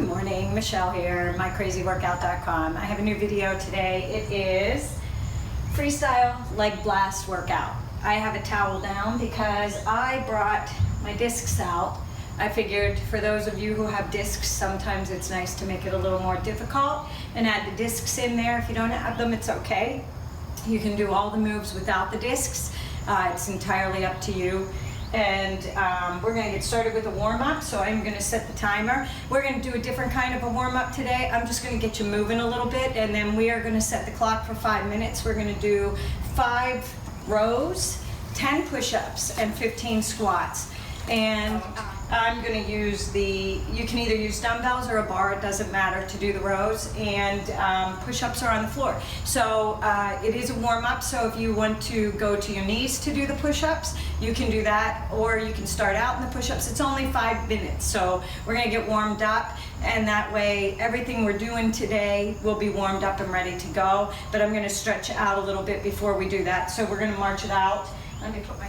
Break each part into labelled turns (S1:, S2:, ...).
S1: Good morning, Michelle here, mycrazyworkout.com. I have a new video today. It is freestyle leg blast workout. I have a towel down because I brought my discs out. I figured for those of you who have discs, sometimes it's nice to make it a little more difficult and add the discs in there. If you don't have them, it's okay. You can do all the moves without the discs. It's entirely up to you. And we're going to get started with a warm-up, so I'm going to set the timer. We're going to do a different kind of a warm-up today. I'm just going to get you moving a little bit, and then we are going to set the clock for 5 minutes. We're going to do 5 rows, 10 push-ups, and 15 squats. And I'm going to use you can either use dumbbells or a bar, it doesn't matter, to do the rows, and push-ups are on the floor. So it is a warm-up, so if you want to go to your knees to do the push-ups, you can do that, or you can start out in the push-ups. It's only 5 minutes, so we're going to get warmed up, and that way everything we're doing today will be warmed up and ready to go. But I'm going to stretch out a little bit before we do that, so we're going to march it out. Let me put my...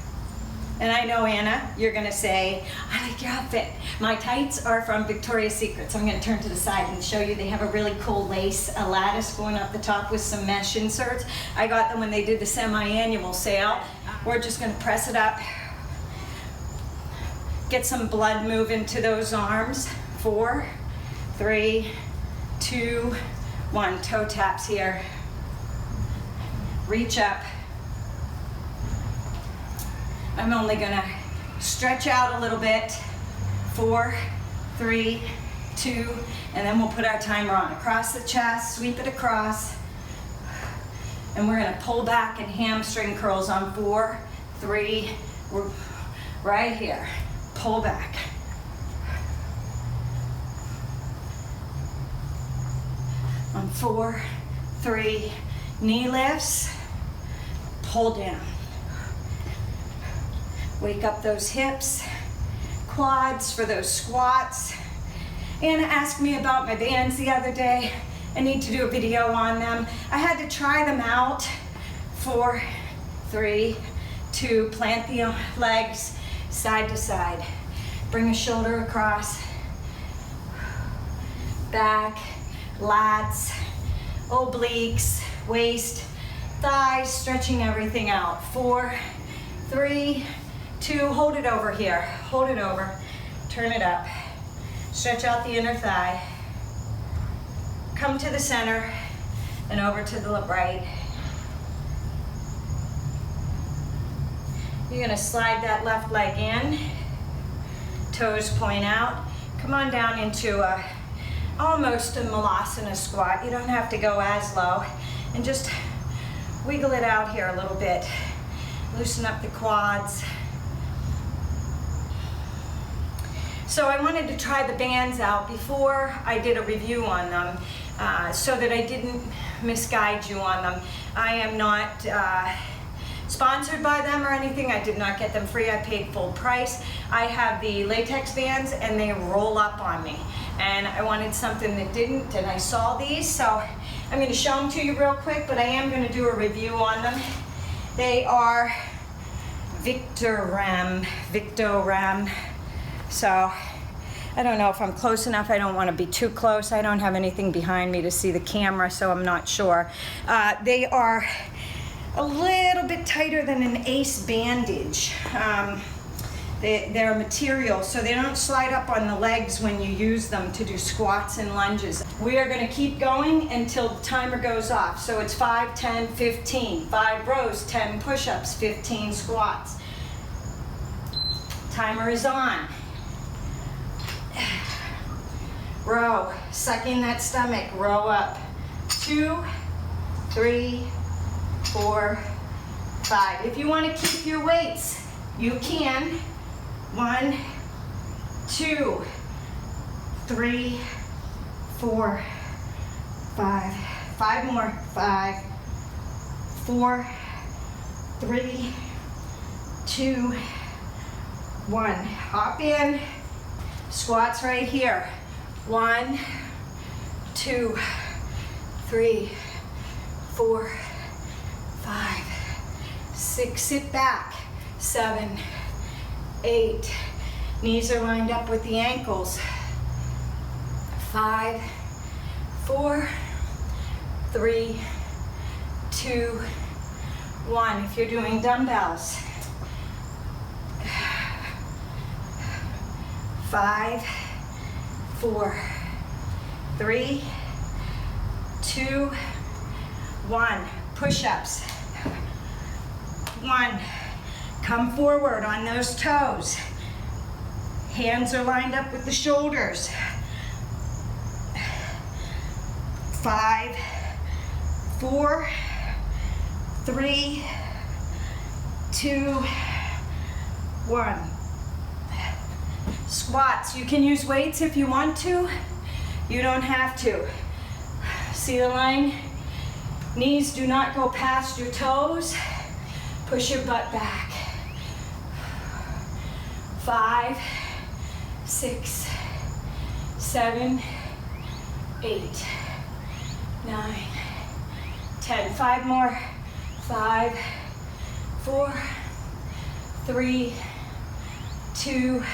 S1: And I know, Anna, you're going to say, I like your outfit. My tights are from Victoria's Secret. So I'm going to turn to the side and show you. They have a really cool lace, a lattice going up the top with some mesh inserts. I got them when they did the semi-annual sale. We're just going to press it up. Get some blood moving to those arms. 4, 3, 2, 1. Toe taps here. Reach up. I'm only going to stretch out a little bit. 4, 3, 2, and then we'll put our timer on. Across the chest, sweep it across. And we're going to pull back and hamstring curls on 4, 3, we're right here. Pull back. On 4, 3, knee lifts, pull down. Wake up those hips, quads for those squats. Anna asked me about my bands the other day. I need to do a video on them. I had to try them out. 4, 3, 2, plant the legs side to side. Bring a shoulder across, back, lats, obliques, waist, thighs, stretching everything out. 4, 3, 2, hold it over here, hold it over, turn it up, stretch out the inner thigh, come to the center and over to the right. You're going to slide that left leg in, toes point out, come on down into almost a malasana squat. You don't have to go as low, and just wiggle it out here a little bit, loosen up the quads. So I wanted to try the bands out before I did a review on them so that I didn't misguide you on them. I am not sponsored by them or anything. I did not get them free. I paid full price. I have the latex bands and they roll up on me. And I wanted something that didn't, and I saw these. So I'm going to show them to you real quick, but I am going to do a review on them. They are Victoram. So I don't know if I'm close enough. I don't want to be too close. I don't have anything behind me to see the camera, so I'm not sure. They are a little bit tighter than an Ace bandage. They're material, so they don't slide up on the legs when you use them to do squats and lunges. We are going to keep going until the timer goes off. So it's 5, 10, 15. 5 rows, 10 push-ups, 15 squats. Timer is on. Row, suck in that stomach, row up. 2, 3, 4, 5. If you want to keep your weights, you can. 1, 2, 3, 4, 5. 5 more. 5, 4, 3, 2, 1. Hop in. Squats right here. 1, 2, 3, 4, 5, 6. Sit back. 7, 8. Knees are lined up with the ankles. 5, 4, 3, 2, 1. If you're doing dumbbells, 5, 4, 3, 2, 1. Push-ups. 1. Come forward on those toes. Hands are lined up with the shoulders. 5, 4, 3, 2, 1. Squats. You can use weights if you want to. You don't have to. See the line? Knees do not go past your toes. Push your butt back. 5, 6, 7, 8, 9, 10. 5 more. 5, 4, 3, 2,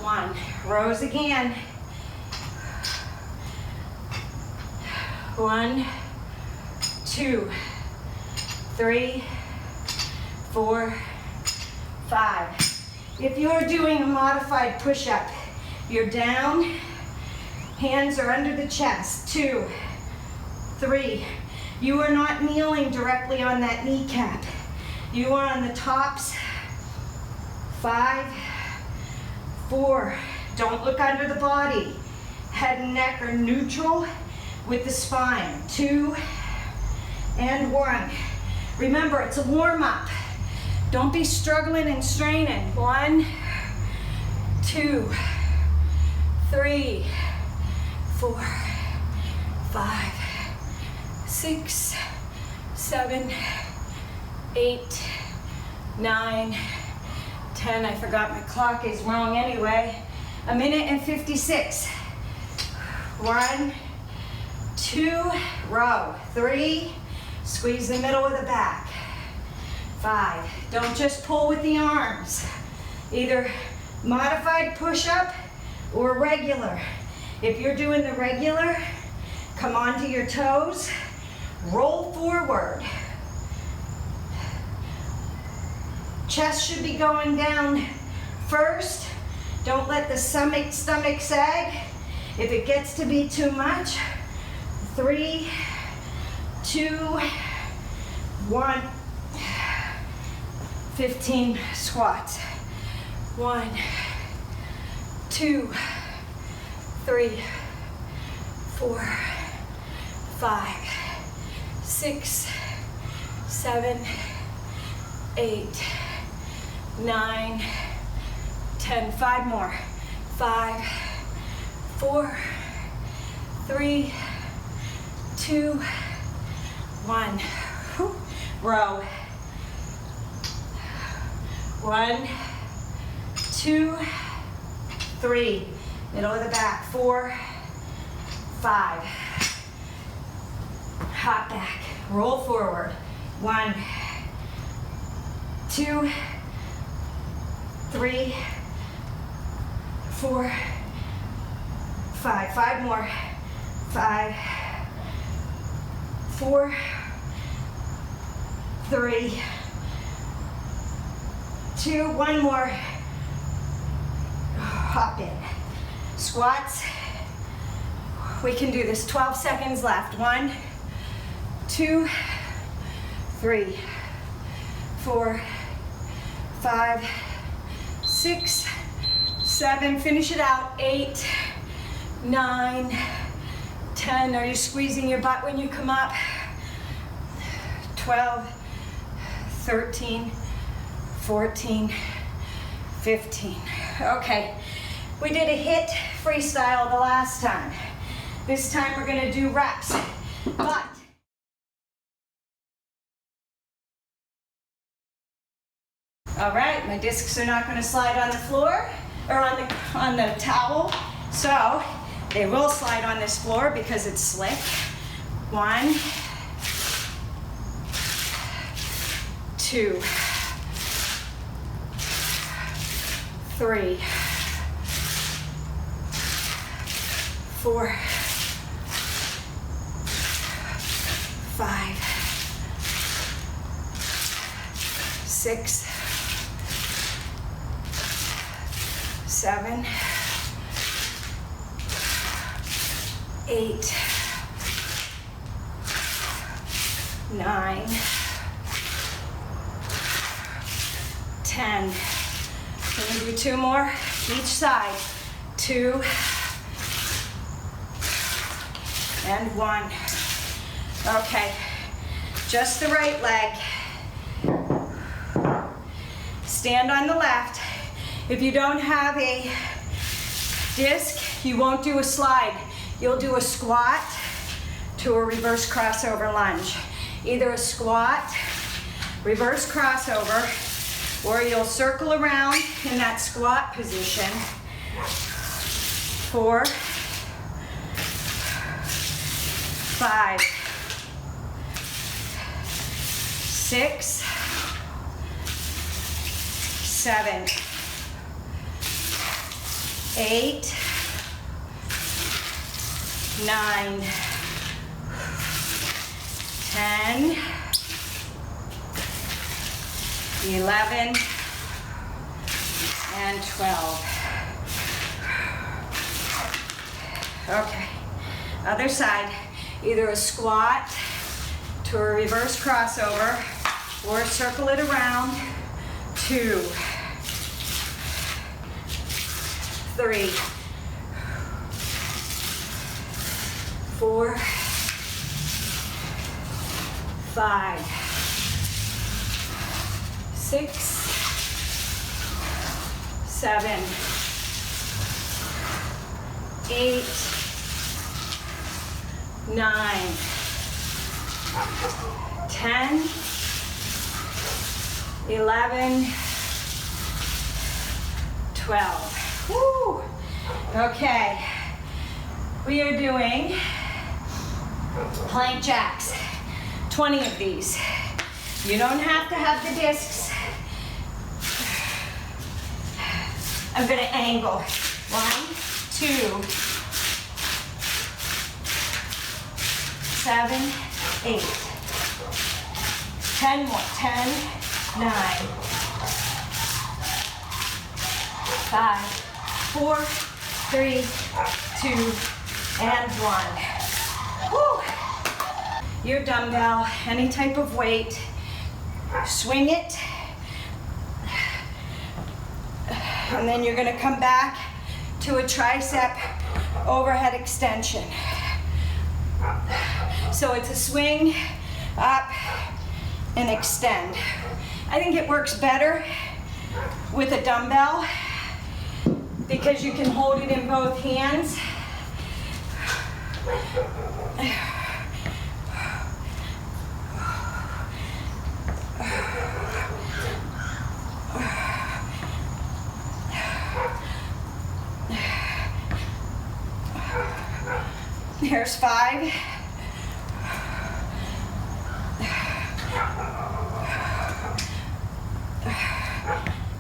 S1: 1. Rows again. 1, 2, 3, 4, 5. If you're doing a modified push-up, you're down, hands are under the chest. 2, 3. You are not kneeling directly on that kneecap. You are on the tops. 5, 4. Don't look under the body. Head and neck are neutral with the spine. 2 and 1. Remember, it's a warm-up. Don't be struggling and straining. 1, 2, 3, 4, 5, 6, 7, 8, 9, 10. I forgot my clock is wrong anyway. 1 minute and 56. 1, 2, row. 3, squeeze the middle of the back. 5, don't just pull with the arms. Either modified push-up or regular. If you're doing the regular, come onto your toes, roll forward. Chest should be going down first. Don't let the stomach sag. If it gets to be too much, 3, 2, 1. 15 squats. 1, 2, 3, 4, 5, 6, 7, 8, 9, 10. 5 more. 5, 4, 3, 2, 1. Whew. Row. 1, 2, 3. Middle of the back. 4, 5. Hop back. Roll forward. 1, 2, 3, 4, 5. 5 more. 5, 4, 3, 2, 1 more. Hop in. Squats. We can do this. 12 seconds left. 1, 2, 3, 4, 5, 6, 7. Finish it out. 8, 9, 10. Are you squeezing your butt when you come up? 12, 13, 14, 15. Okay, we did a HIIT freestyle the last time. This time we're gonna do reps, but all right, my discs are not gonna slide on the floor or on the towel, so they will slide on this floor because it's slick. 1, 2, 3, 4, 5, 6, 7, 8, 9, 10. We're gonna do 2 more each side. 2 and 1. Okay, just the right leg. Stand on the left. If you don't have a disc, you won't do a slide. You'll do a squat to a reverse crossover lunge. Either a squat, reverse crossover, or you'll circle around in that squat position. 4, 5, 6, 7, 8, 9, 10, 11, and 12. Okay, other side, either a squat to a reverse crossover or circle it around. 2, 3, 4, 5, 6, 7, 8, 9, 10, 11, 12. Woo! Okay, we are doing plank jacks. 20 of these. You don't have to have the discs. I'm gonna angle. 1, 2, 7, 8. 10 more. 10, 9, 5, 4, 3, 2, and 1. Woo! Your dumbbell, any type of weight, swing it, and then you're gonna come back to a tricep overhead extension. So it's a swing, up, and extend. I think it works better with a dumbbell because you can hold it in both hands. Here's 5.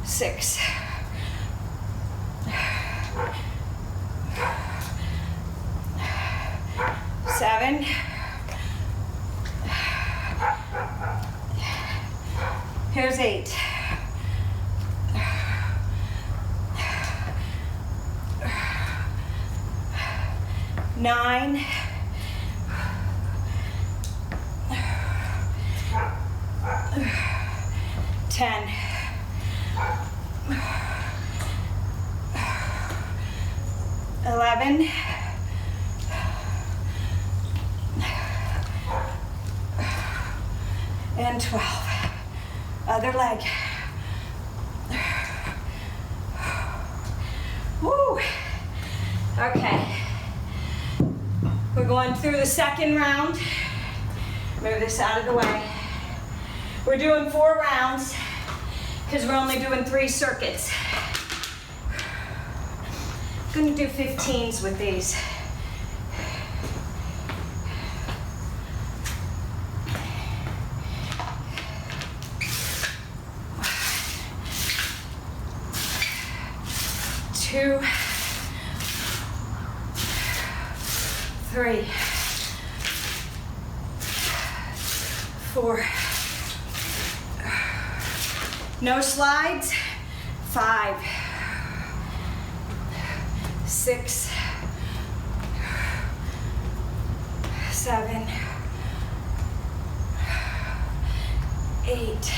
S1: 6. 7. 8. 9. 10. 11. 12. Other leg. Woo. Okay. We're going through the second round. Move this out of the way. We're doing 4 rounds because we're only doing 3 circuits. I'm gonna do 15s with these. 3, 4, no slides, 5, 6, 7, 8,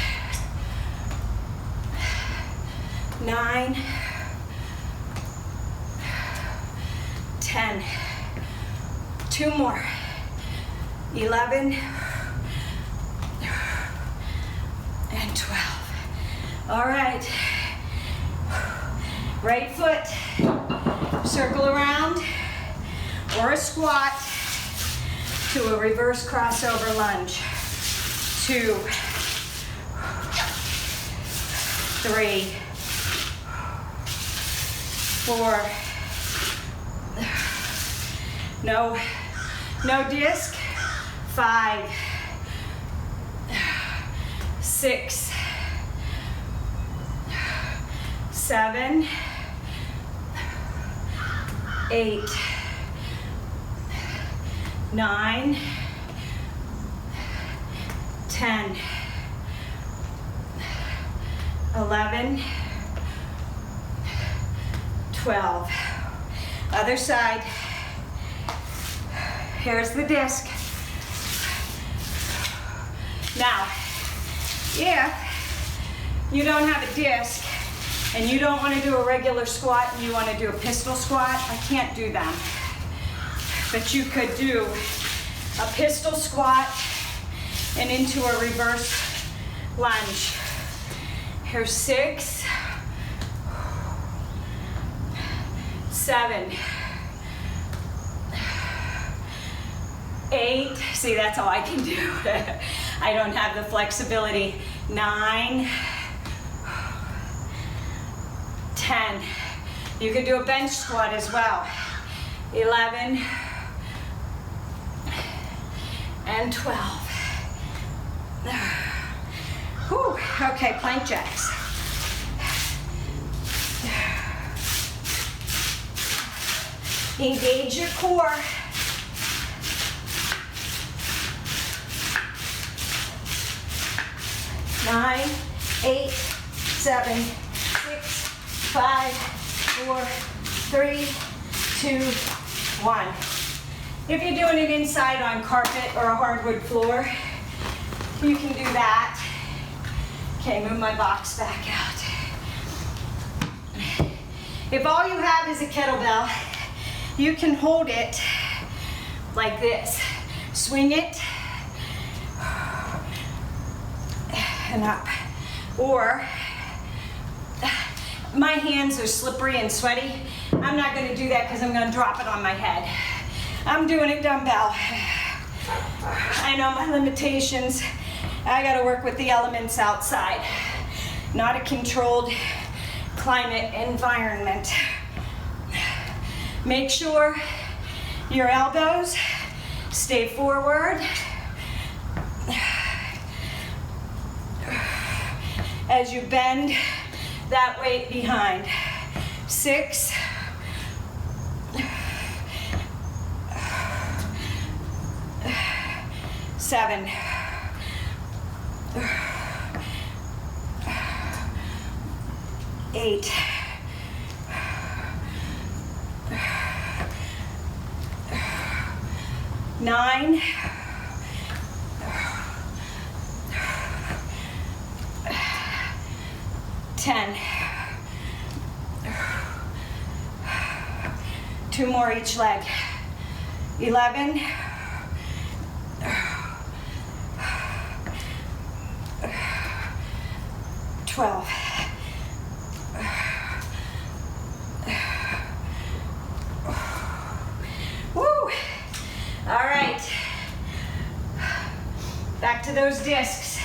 S1: 9, 10, 2 more, 11, and 12. All right, right foot, circle around, or a squat to a reverse crossover lunge. 2, 3, 4, no disc, 5, 6, 7, 8, 9, 10, 11, 12. Other side. Here's the disc. Now, if you don't have a disc and you don't want to do a regular squat and you want to do a pistol squat, I can't do them. But you could do a pistol squat and into a reverse lunge. Here's 6, 7, 8, see, that's all I can do. I don't have the flexibility. 9, 10. You could do a bench squat as well. 11, and 12. Whew. Okay, plank jacks. Engage your core. Nine, 8, 7, 6, 5, 4, 3, 2, 1. If you're doing it inside on carpet or a hardwood floor, you can do that. Okay, move my box back out. If all you have is a kettlebell, you can hold it like this. Swing it and up. Or, my hands are slippery and sweaty. I'm not gonna do that because I'm gonna drop it on my head. I'm doing it dumbbell. I know my limitations. I gotta work with the elements outside. Not a controlled climate environment. Make sure your elbows stay forward. As you bend that weight behind. 6, 7, 8, 9, 10. 2 more each leg. 11. 12. Woo! All right. Back to those discs.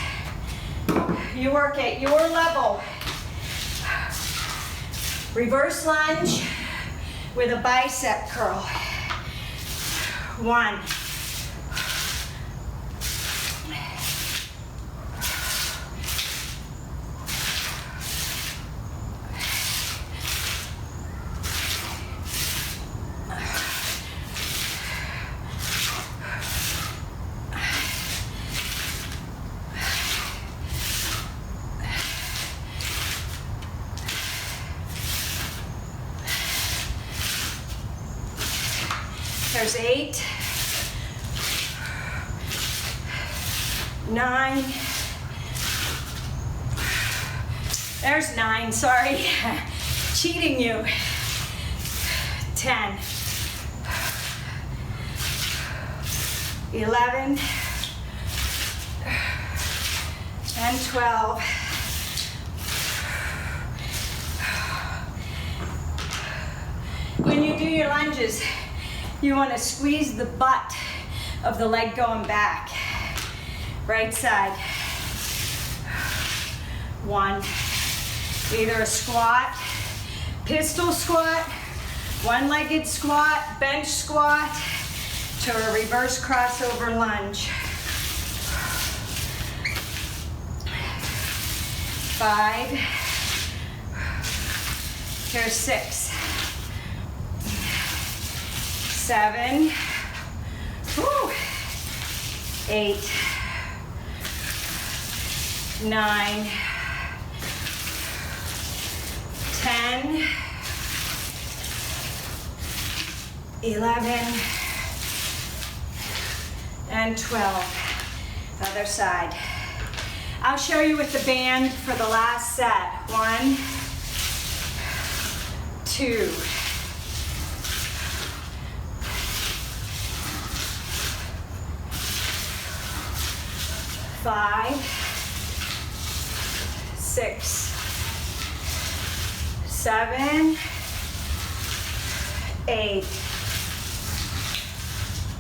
S1: You work at your level. Reverse lunge with a bicep curl. 1. 2. There's 8, 9, there's 9, sorry, cheating you, 10, 11, and 12. When you do your lunges, you want to squeeze the butt of the leg going back. Right side. 1. Either a squat, pistol squat, one-legged squat, bench squat, to a reverse crossover lunge. 5. Here's 6. 7. Woo. 8. 9. 10. 11. And 12. Other side. I'll show you with the band for the last set. 1, 2. 5, 6, 7, 8,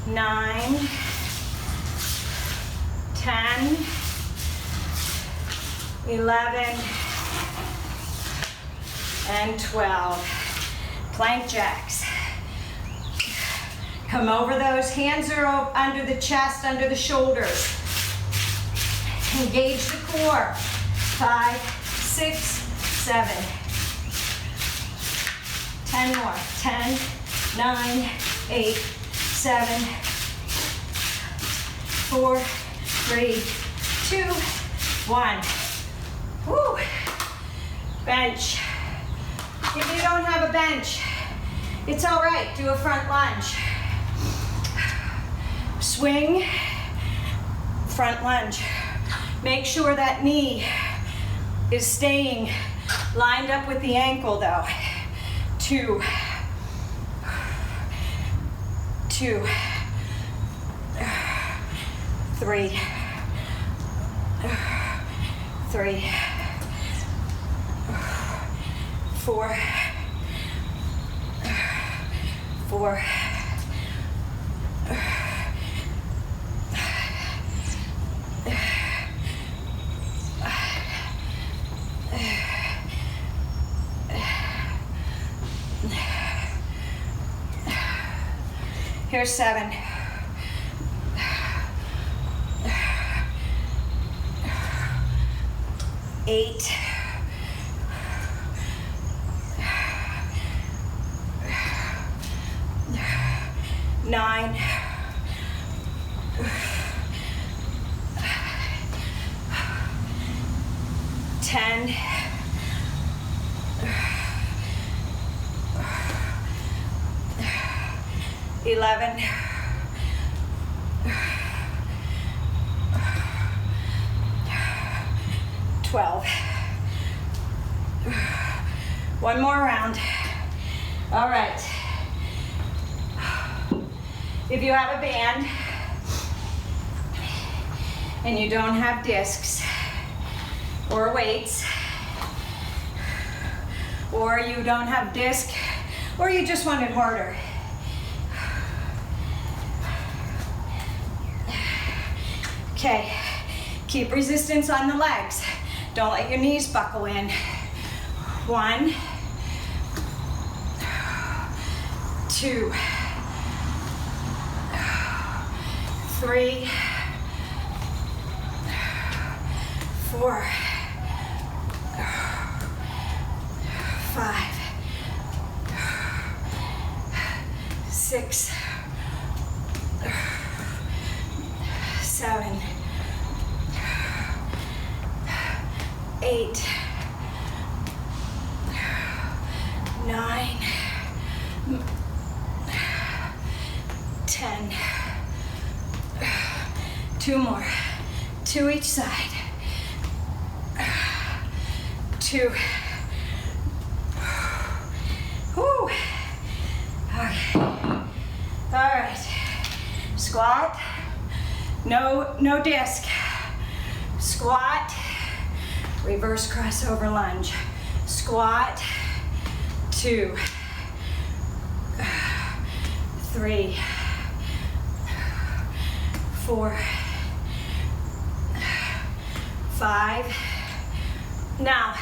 S1: 9, 10, 11, and 12. Plank jacks. Come over those. Hands are under the chest, under the shoulders. Engage the core. 5, 6, 7. 10 more. 10, 9, 8, 7, 4, 3, 2, 1. Woo. Bench. If you don't have a bench, it's all right. Do a front lunge. Swing, front lunge. Make sure that knee is staying lined up with the ankle though. 2, 2, 3, 3, 4, 4, 7. 8. 9. 10. 11. 12. One more round. All right. If you have a band and you don't have discs or weights, or you don't have disc, or you just want it harder, okay, keep resistance on the legs. Don't let your knees buckle in. 1, 2, 3, 4, 5, 6, 7, 8, 9, 2 more. 2 each side. 2. Whew. Okay. All right. Squat. No disc. Squat. Reverse crossover lunge. Squat. 2. 3. 4. 5. Now,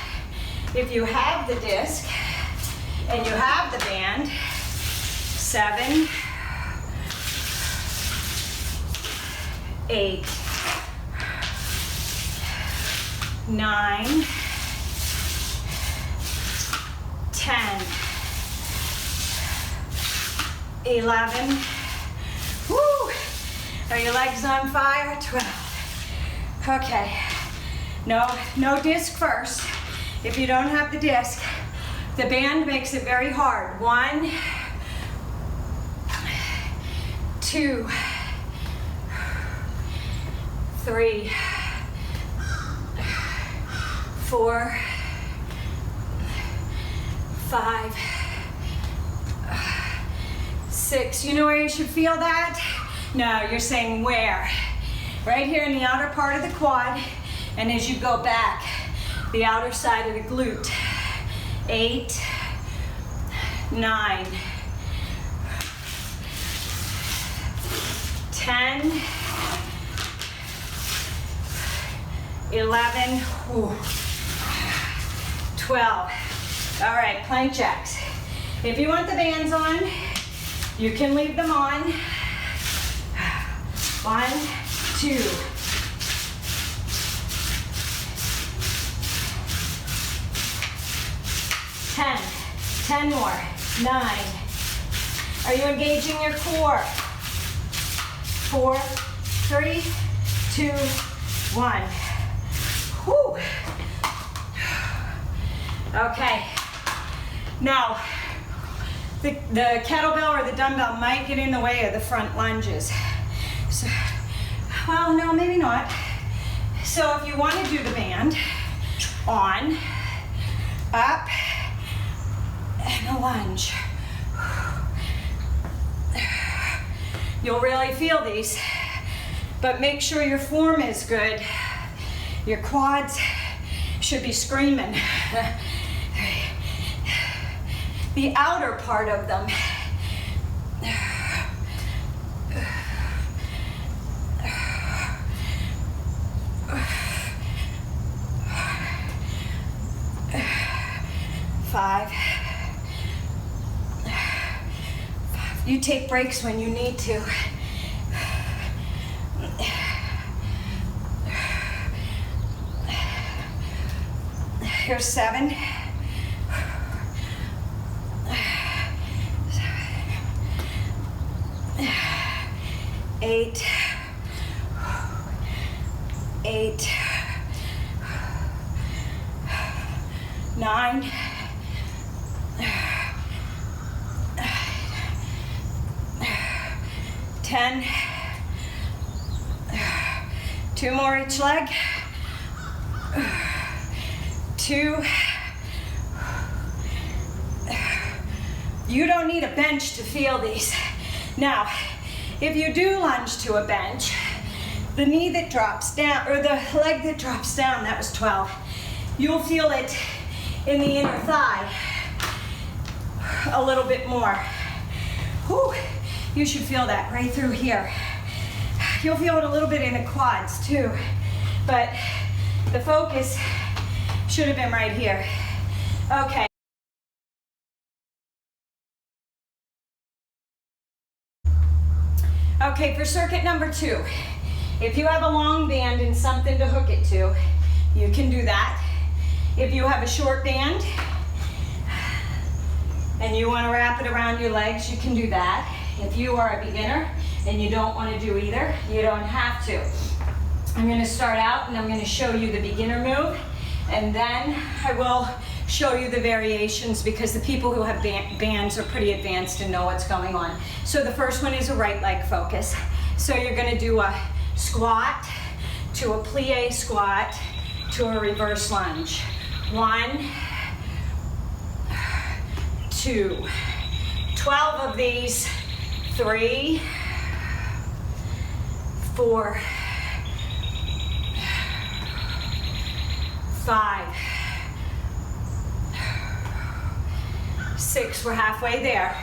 S1: if you have the disc and you have the band, 7, 8, 9, 10, 11, woo! Are your legs on fire? 12. Okay. No disc first. If you don't have the disc, the band makes it very hard. 1, 2, 3, 4, 5, 6. You know where you should feel that? No, you're saying where? Right here in the outer part of the quad, and as you go back, the outer side of the glute. 8, 9, 10, 11, 12. All right, plank jacks. If you want the bands on, you can leave them on. 1, 2. 10 more. 9. Are you engaging your core? 4, 3, 2, 1. Whew. Okay. Now, the kettlebell or the dumbbell might get in the way of the front lunges. So, well, no, maybe not. So if you want to do the band, on, up, and a lunge. You'll really feel these, but make sure your form is good. Your quads should be screaming. The outer part of them. 5. You take breaks when you need to. Here's 7. 8. 8. 9. 10. 2 more each leg. 2. You don't need a bench to feel these. Now, if you do lunge to a bench, the knee that drops down, or the leg that drops down, that was 12, you'll feel it in the inner thigh a little bit more. Whew. You should feel that right through here. You'll feel it a little bit in the quads too, but the focus should have been right here. Okay. Okay, for circuit number 2, if you have a long band and something to hook it to, you can do that. If you have a short band and you want to wrap it around your legs, you can do that. If you are a beginner and you don't want to do either, you don't have to. I'm going to start out and I'm going to show you the beginner move, and then I will show you the variations because the people who have bands are pretty advanced and know what's going on. So the first one is a right leg focus. So you're going to do a Squat to a plie squat to a reverse lunge. 1, 2, 12 of these. 3, 4, 5, 6, we're halfway there.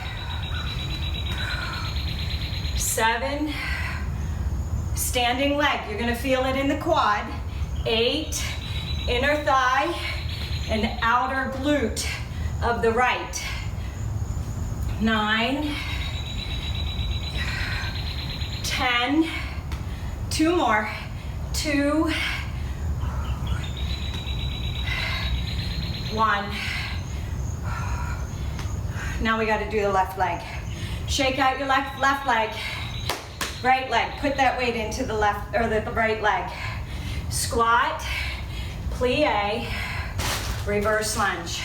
S1: 7, standing leg, you're gonna feel it in the quad. 8, inner thigh and outer glute of the right. 9, 10, 2 more, 2, 1. Now we got to do the left leg. Shake out your left leg. Right leg. Put that weight into the left or the right leg. Squat, plie, reverse lunge.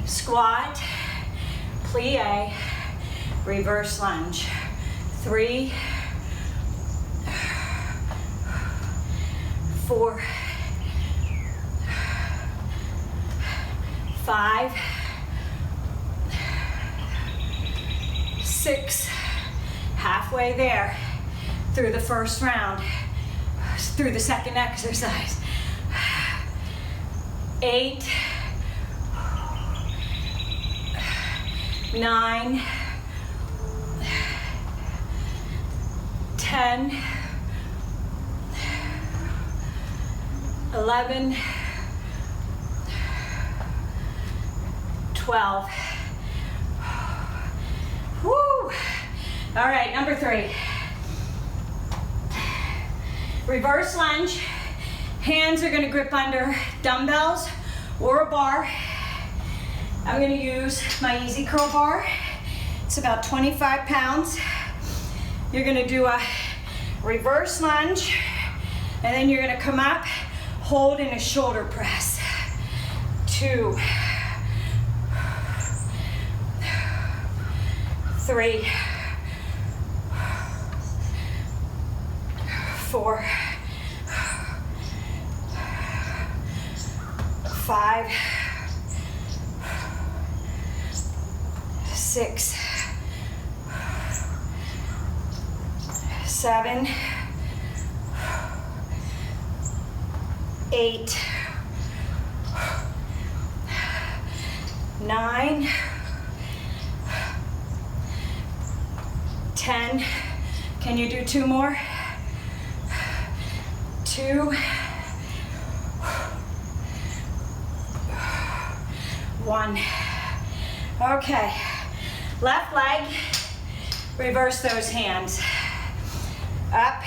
S1: Squat, plie, reverse lunge. 3, 4, 5, 6, halfway there through the first round, through the second exercise. 8, 9, 10, 11, 12. Woo! All right, number 3. Reverse lunge. Hands are gonna grip under dumbbells or a bar. I'm gonna use my easy curl bar. It's about 25 pounds. You're gonna do a reverse lunge, and then you're gonna come up, hold in a shoulder press. 2, 3, 4, 5, 6, 7, 8, 9, 10. Can you do 2 more? 2, 1. Okay, left leg, reverse those hands. Up,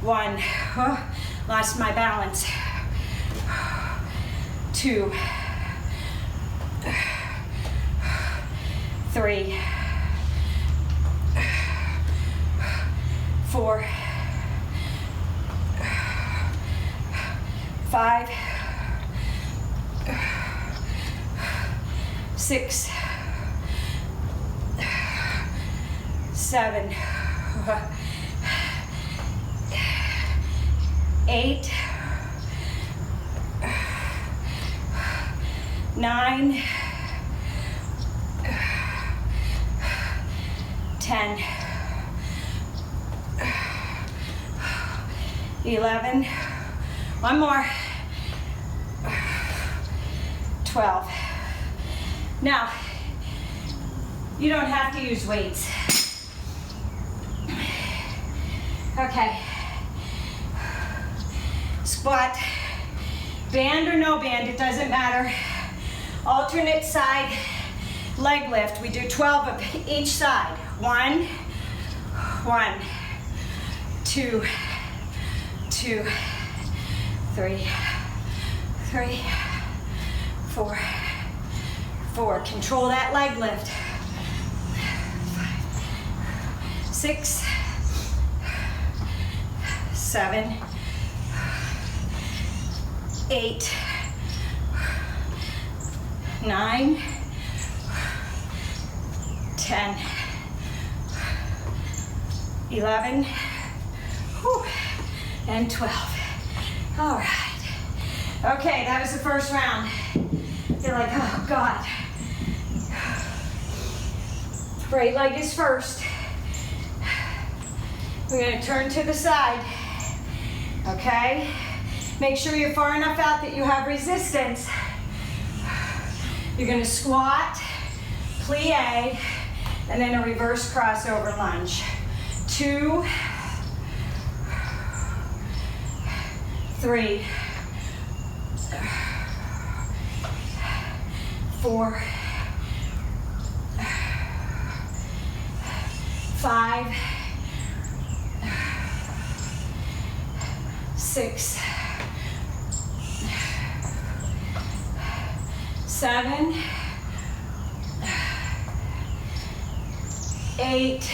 S1: 1, lost my balance. 2, 3, 4, 5, 6, 7, 8, 9, 10, 11, one more, 12. Now, you don't have to use weights. Okay. Squat, band or no band, it doesn't matter. Alternate side leg lift. We do 12 of each side. 1, 1, 2, 2, 3, 3, 4, 4. Control that leg lift. 5, 6, 7, 8, 9, 10, 11, Whew. And 12. All right. Okay, that was the first round. You're like, oh God. Right leg is first. We're gonna turn to the side, okay? Make sure you're far enough out that you have resistance. You're gonna squat, plie, and then a reverse crossover lunge. 2, 3, 4, 5, 6, 7, 8,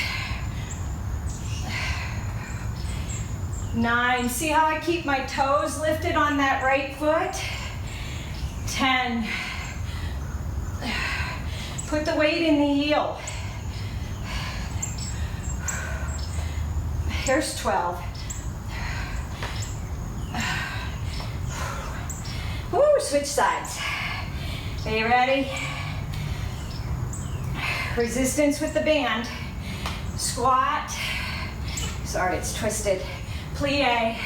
S1: 9. See how I keep my toes lifted on that right foot? 10. Put the weight in the heel. Here's 12. Woo, switch sides. Are you ready? Resistance with the band. Squat. Sorry, it's twisted. Plie.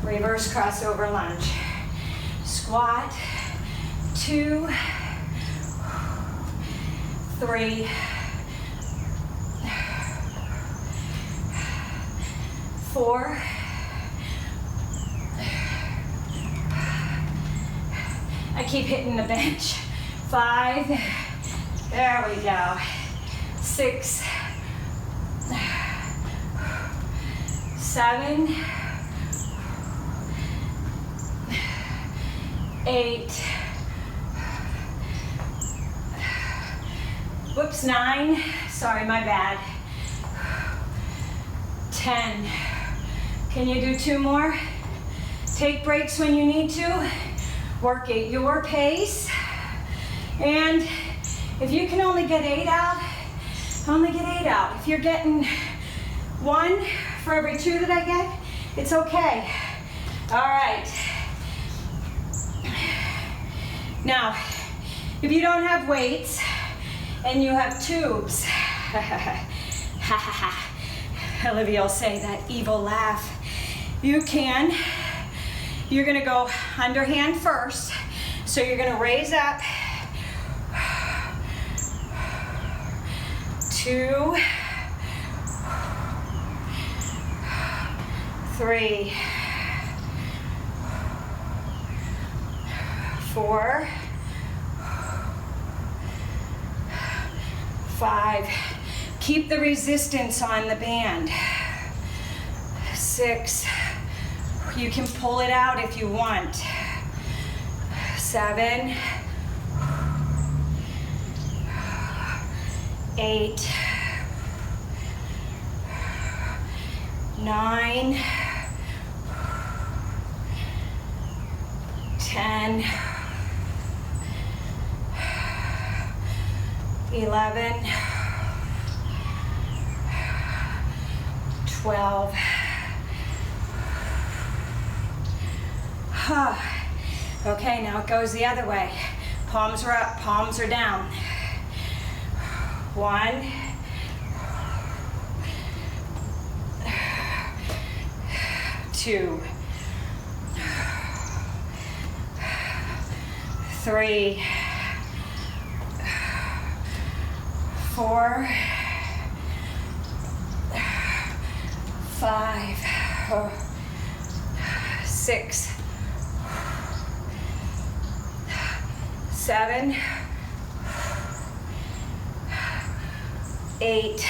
S1: Reverse crossover lunge. Squat. 2, 3, 4, I keep hitting the bench. 5, there we go. 6, 7, 8, whoops, 9, sorry, my bad. 10, can you do 2 more? Take breaks when you need to. Work at your pace. And if you can only get 8 out, only get 8 out. If you're getting 1 for every 2 that I get, it's okay. All right. Now, if you don't have weights and you have tubes, Olivia will say that evil laugh. You're gonna go underhand first. So you're gonna raise up. 2, 3, 4, 5. Keep the resistance on the band. 6. You can pull it out if you want. 7, 8, 9, 10, 11, 12. Okay, now it goes the other way. Palms are up, palms are down. 1, 2, 3, 4, 5, 6, 7, 8,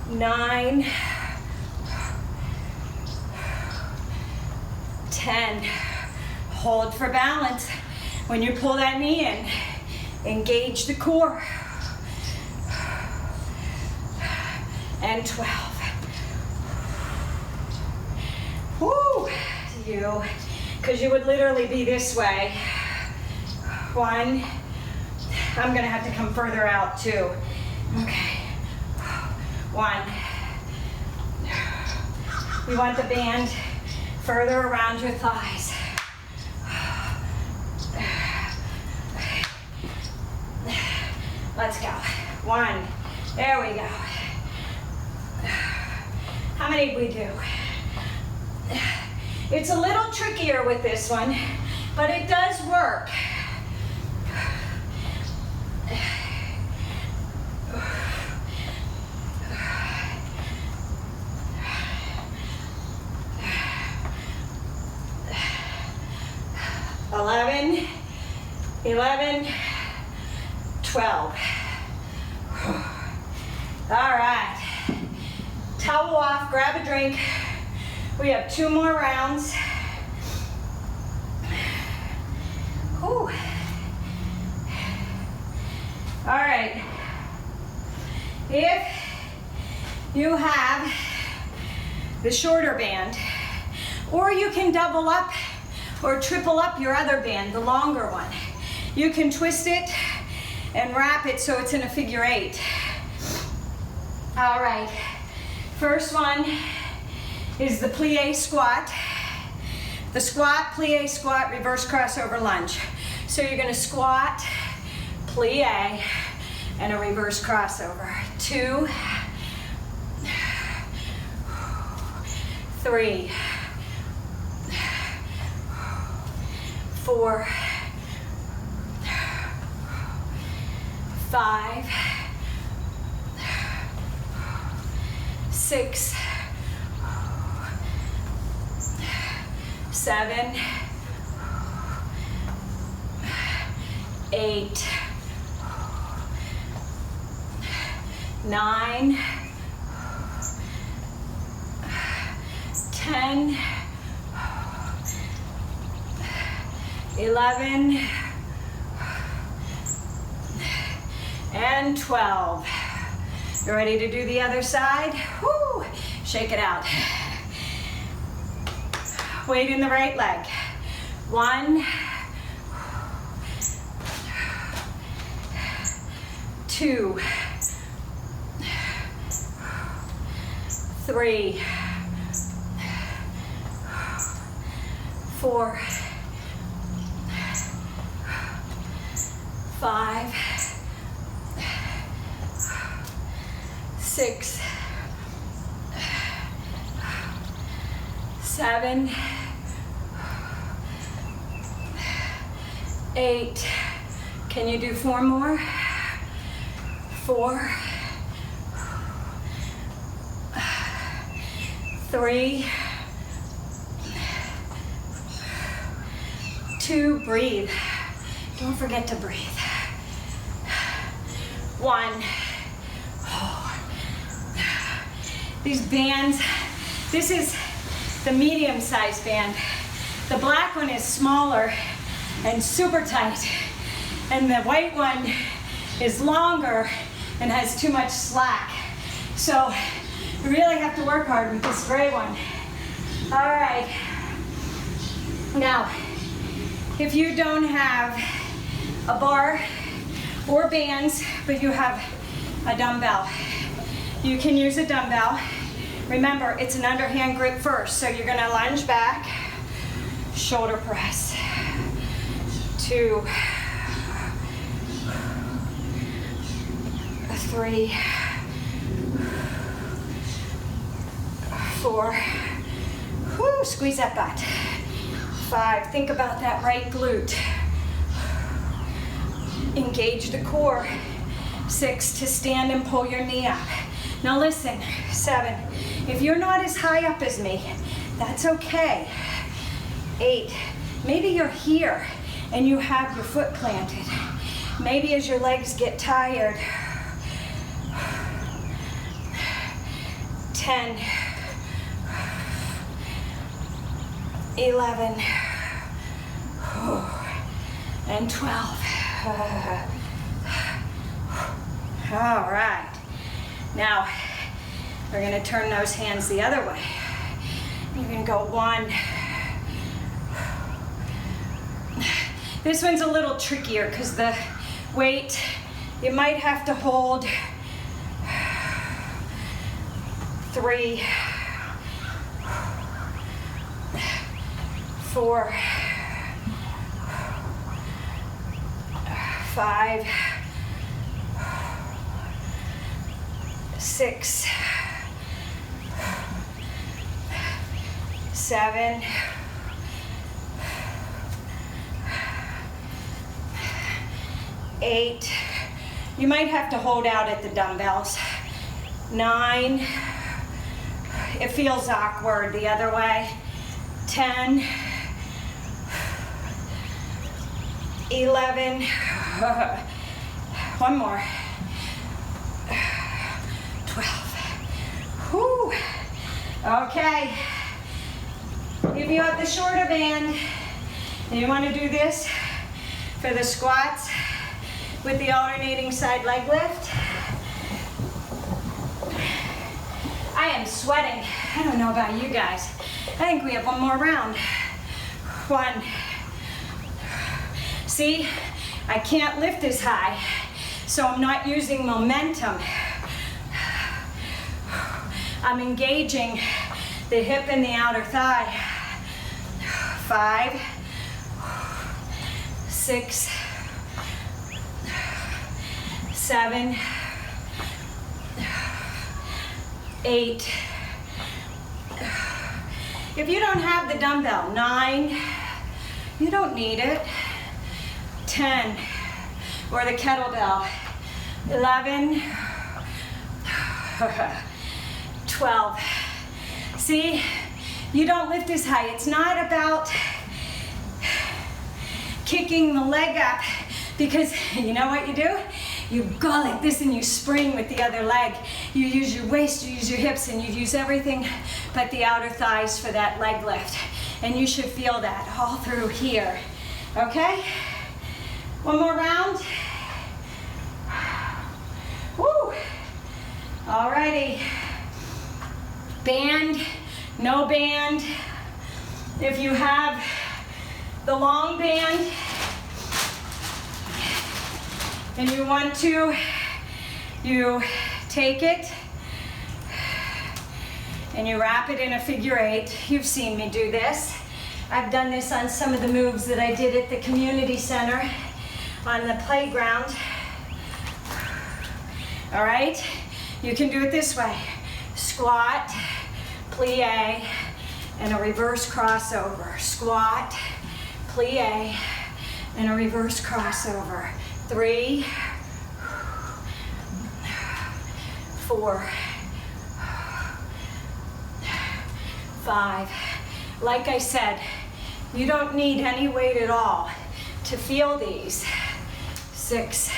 S1: 9, 10. Hold for balance. When you pull that knee in, engage the core. And 12. Woo! Because you would literally be this way. 1. I'm gonna have to come further out too. Okay. 1. You want the band further around your thighs. Let's go. 1. There we go. How many did we do? It's a little trickier with this one, but it does work. Eleven, 11, 12. All right. Towel off, grab a drink. We have 2 more rounds. Whew. All right. If you have the shorter band, or you can double up or triple up your other band, the longer one. You can twist it and wrap it so it's in a figure 8. All right, first one is the plie squat. The squat, plie, squat, reverse crossover lunge. So you're gonna squat, plie, and a reverse crossover. 2, 3, 4, 5, 6, 7, 8, 9, 10, 11, and 12. You ready to do the other side? Woo! Shake it out. Weight in the right leg. 1, 2, 3, 4, 5, 6, 7, 8. Can you do 4 more? 4, 3, 2. Breathe. Don't forget to breathe. 1. These bands, this is the medium-sized band. The black one is smaller and super tight, and the white one is longer and has too much slack. So you really have to work hard with this gray one. All right. Now, if you don't have a bar or bands, but you have a dumbbell, you can use a dumbbell. Remember, it's an underhand grip first, so you're gonna lunge back, shoulder press. 2, 3, 4. Whoo, squeeze that butt. 5, think about that right glute. Engage the core. 6, to stand and pull your knee up. Now listen, 7, if you're not as high up as me, that's okay. 8, maybe you're here and you have your foot planted. Maybe as your legs get tired. 10, 11, and 12. All right. Now, we're going to turn those hands the other way. You're going to go 1. This one's a little trickier because the weight, you might have to hold 3, 4, 5, 6, 7, 8. You might have to hold out at the dumbbells. 9. It feels awkward the other way. 10. 11. One more. 12. Whew. Okay. If you have the shorter band and you want to do this for the squats with the alternating side leg lift, I am sweating. I don't know about you guys. I think we have one more round. 1. See, I can't lift as high, so I'm not using momentum. I'm engaging the hip and the outer thigh. 5, 6, 7, 8. If you don't have the dumbbell, 9, you don't need it. 10, or the kettlebell. 11, 12. See, you don't lift as high. It's not about kicking the leg up, because you know what you do? You go like this and you spring with the other leg. You use your waist, you use your hips, and you use everything but the outer thighs for that leg lift. And you should feel that all through here, okay? One more round. Woo! Alrighty. Band, no band. If you have the long band and you want to, you take it and you wrap it in a figure 8. You've seen me do this. I've done this on some of the moves that I did at the community center on the playground. All right, you can do it this way. Squat, plie, and a reverse crossover. Squat, plie, and a reverse crossover. 3, 4, 5. Like I said, you don't need any weight at all to feel these. 6,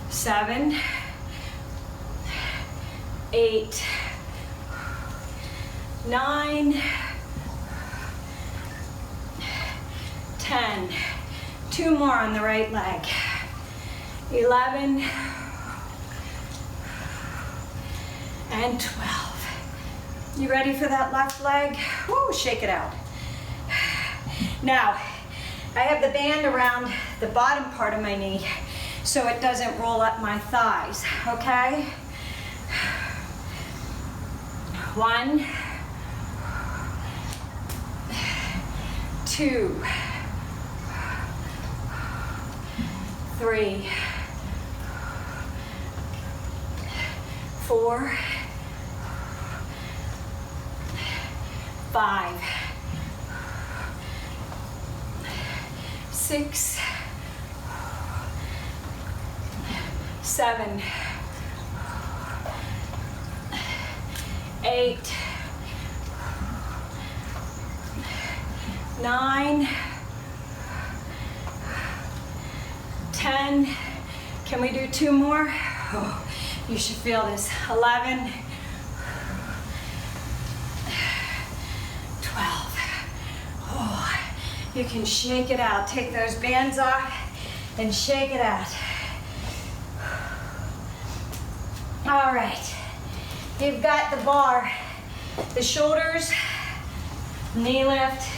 S1: 7, 8, 9, 10. 2 more on the right leg. 11 and 12. You ready for that left leg? Woo, shake it out. Now, I have the band around the bottom part of my knee so it doesn't roll up my thighs, okay? 1, 2, 3, 4, 5, 6, 7, 8, 9, 10. Can we do 2 more? Oh, you should feel this. 11, 12. Oh, you can shake it out. Take those bands off and shake it out. All right. You've got the bar, the shoulders, knee lift,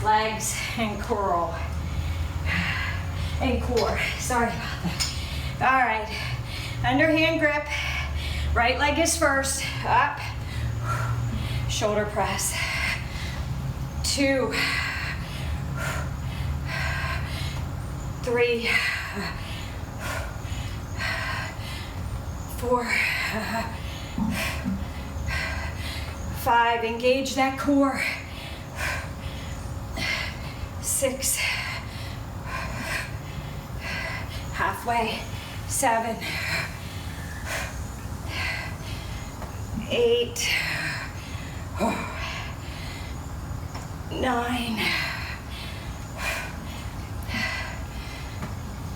S1: legs, and curl. And core. Sorry about that. All right. Underhand grip. Right leg is first. Up. Shoulder press. 2, 3, 4, 5, engage that core. 6, halfway. 7, 8, 9,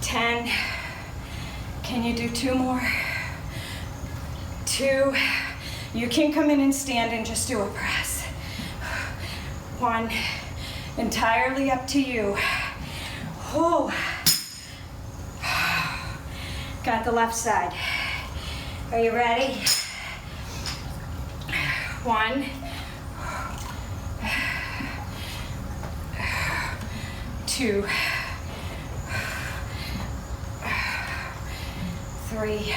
S1: 10. Can you do 2 more? 2. You can come in and stand and just do a press. 1. Entirely up to you. Oh. Got the left side. Are you ready? 1. 2. 3.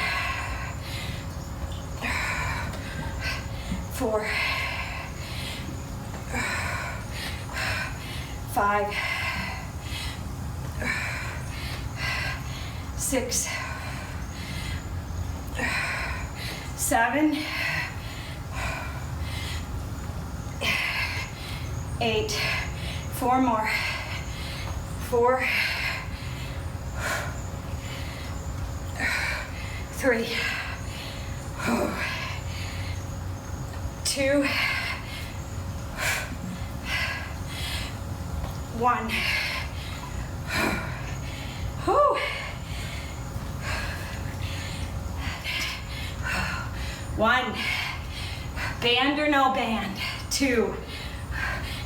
S1: 4. 5. 6. 7. 8. 4 more. 4. 3. 2. 1. Whew. 1. Band or no band. 2.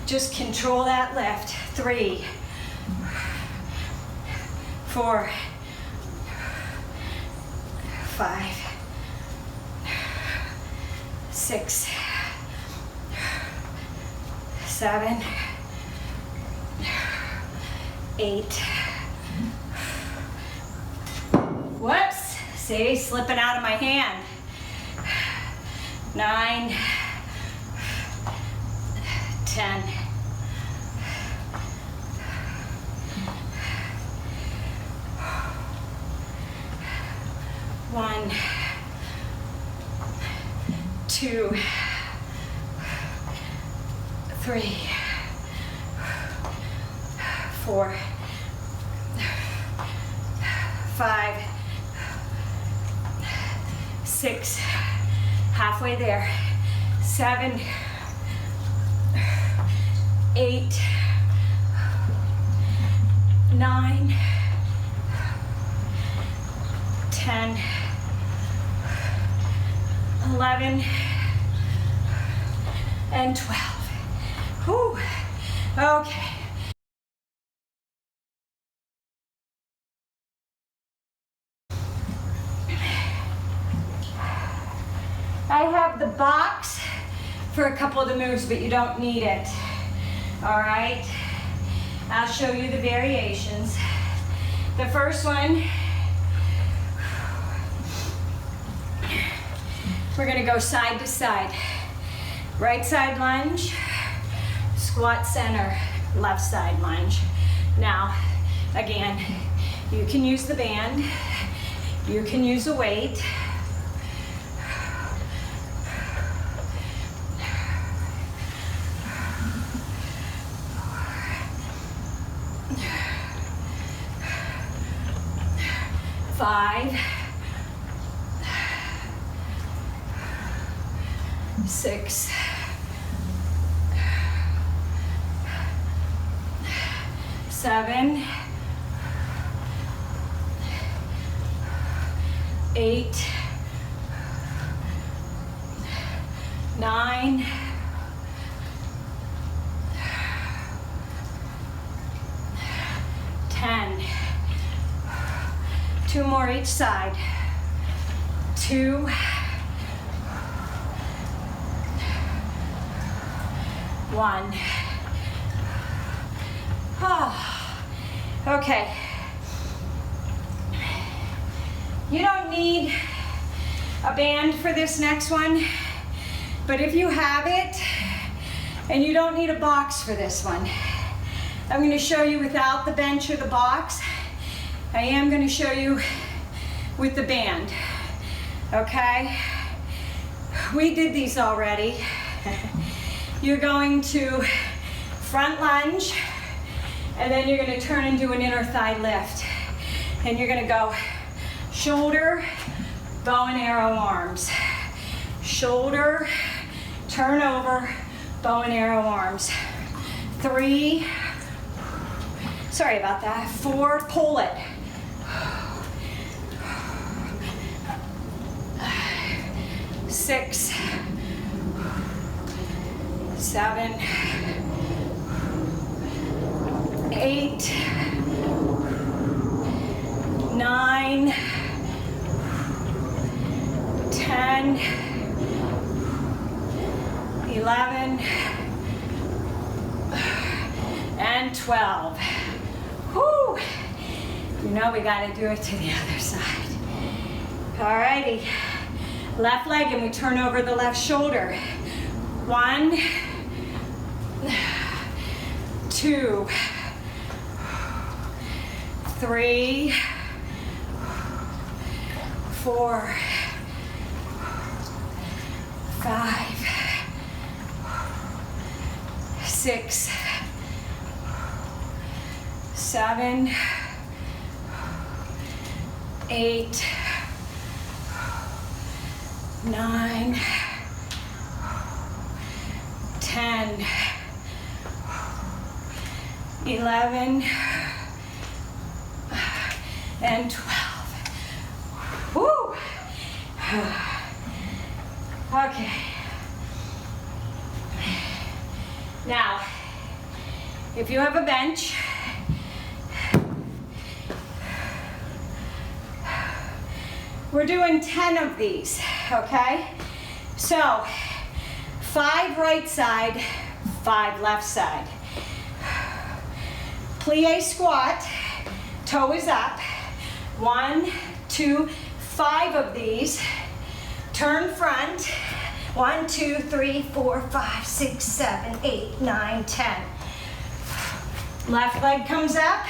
S1: Just control that lift. 3. 4. 5. 6. 7. 8. Whoops. See, slipping out of my hand. 9. 10. 1. 2. 3. 4. 5. 6. Halfway there. 7. 8. 9. 10. 11. And 12. Whew. Okay. I have the box for a couple of the moves, but you don't need it. All right? I'll show you the variations. The first one, we're gonna go side to side. Right side lunge, squat center, left side lunge. Now, again, you can use the band, you can use a weight. Five, 6, 7, 8, 9, 10. 2 more each side. 2. 1. Oh, okay. You don't need a band for this next one, but if you have it, And you don't need a box for this one. I'm going to show you without the bench or the box. I am going to show you with the band. Okay? We did these already. You're going to front lunge, and then you're going to turn and do an inner thigh lift. And you're going to go shoulder, bow and arrow arms. Shoulder, turn over, bow and arrow arms. 3, sorry about that, 4, pull it. 6, 7, 8, 9, 10, 11, and 12. Whew. You know we got to do it to the other side. Alrighty. Left leg, and we turn over the left shoulder. 1, 2, 3, 4, 5, 6, 7, 8, 9, 10, 11, and 12. Woo! Okay. Now, if you have a bench, we're doing 10 of these, okay? So, 5 right side, 5 left side. Plie squat, toe is up. 1, 2, 5 of these. Turn front. 1, 2, 3, 4, 5, 6, 7, 8, 9, 10. Left leg comes up.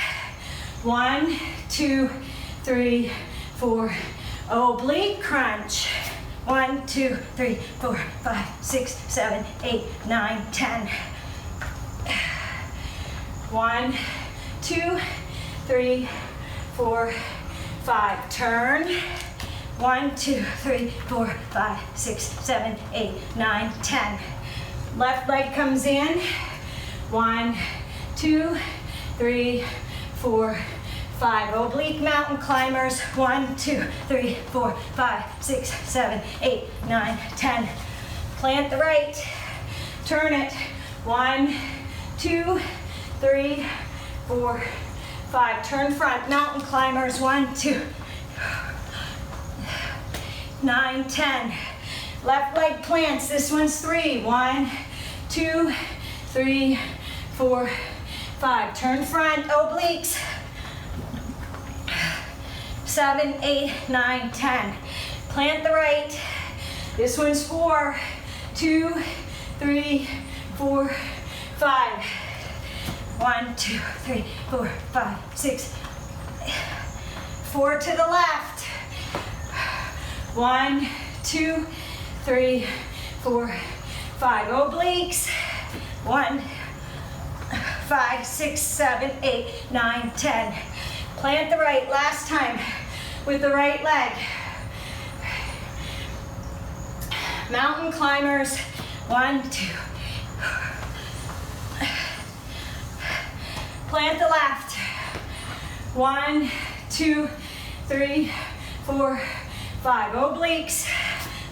S1: 1, 2, 3, 4. Oblique crunch. 1, 2, 3, 4, 5, 6, 7, 8, 9, 10. 1, 2, 3, 4, 5. Turn. 1, 2, 3, 4, 5, 6, 7, 8, 9, 10. Left leg comes in. 1, 2, 3, 4, 5. Oblique mountain climbers. 1, 2, 3, 4, 5, 6, 7, 8, 9, 10. Plant the right. Turn it. 1, 2, 3, 4, 5. Turn front. Mountain climbers. 1, 2, 9, 10. Left leg plants. This one's 3. 1, 2, 3, 4, 5. Turn front. Obliques. 7, 8, 9, 10. Plant the right. This one's 4, 2, 3, 4, 5. 1, 2, 3, 4, 5, 6. 4 to the left. 1, 2, 3, 4, 5. Obliques. 1, 5, 6, 7, 8, 9, 10. Plant the right. Last time with the right leg. Mountain climbers. 1, 2. Plant the left. 1, 2, 3, 4, 5. Obliques.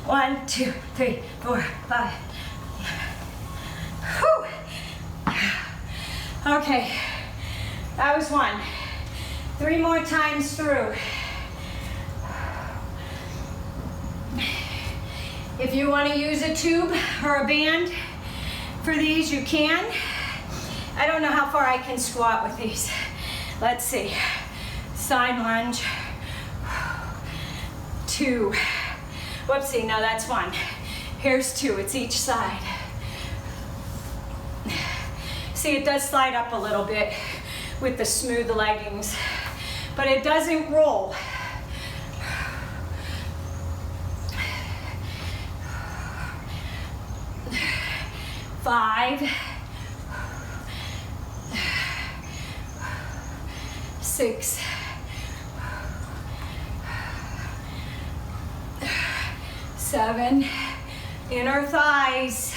S1: 1, 2, 3, 4, 5. Whew. Okay, that was 1. 3 more times through. If you want to use a tube or a band for these, you can. I don't know how far I can squat with these. Let's see. Side lunge. 2. Whoopsie, no, that's 1. Here's 2, it's each side. See, it does slide up a little bit with the smooth leggings, but it doesn't roll. Five, 6, 7, inner thighs,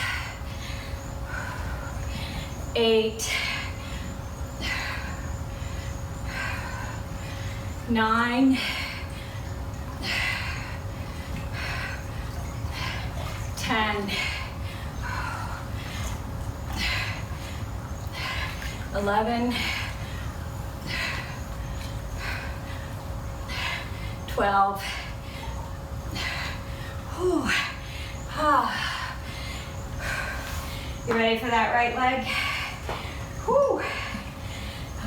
S1: 8, 9, 10, 11, 12. Whew. Ah. You ready for that right leg? Whew.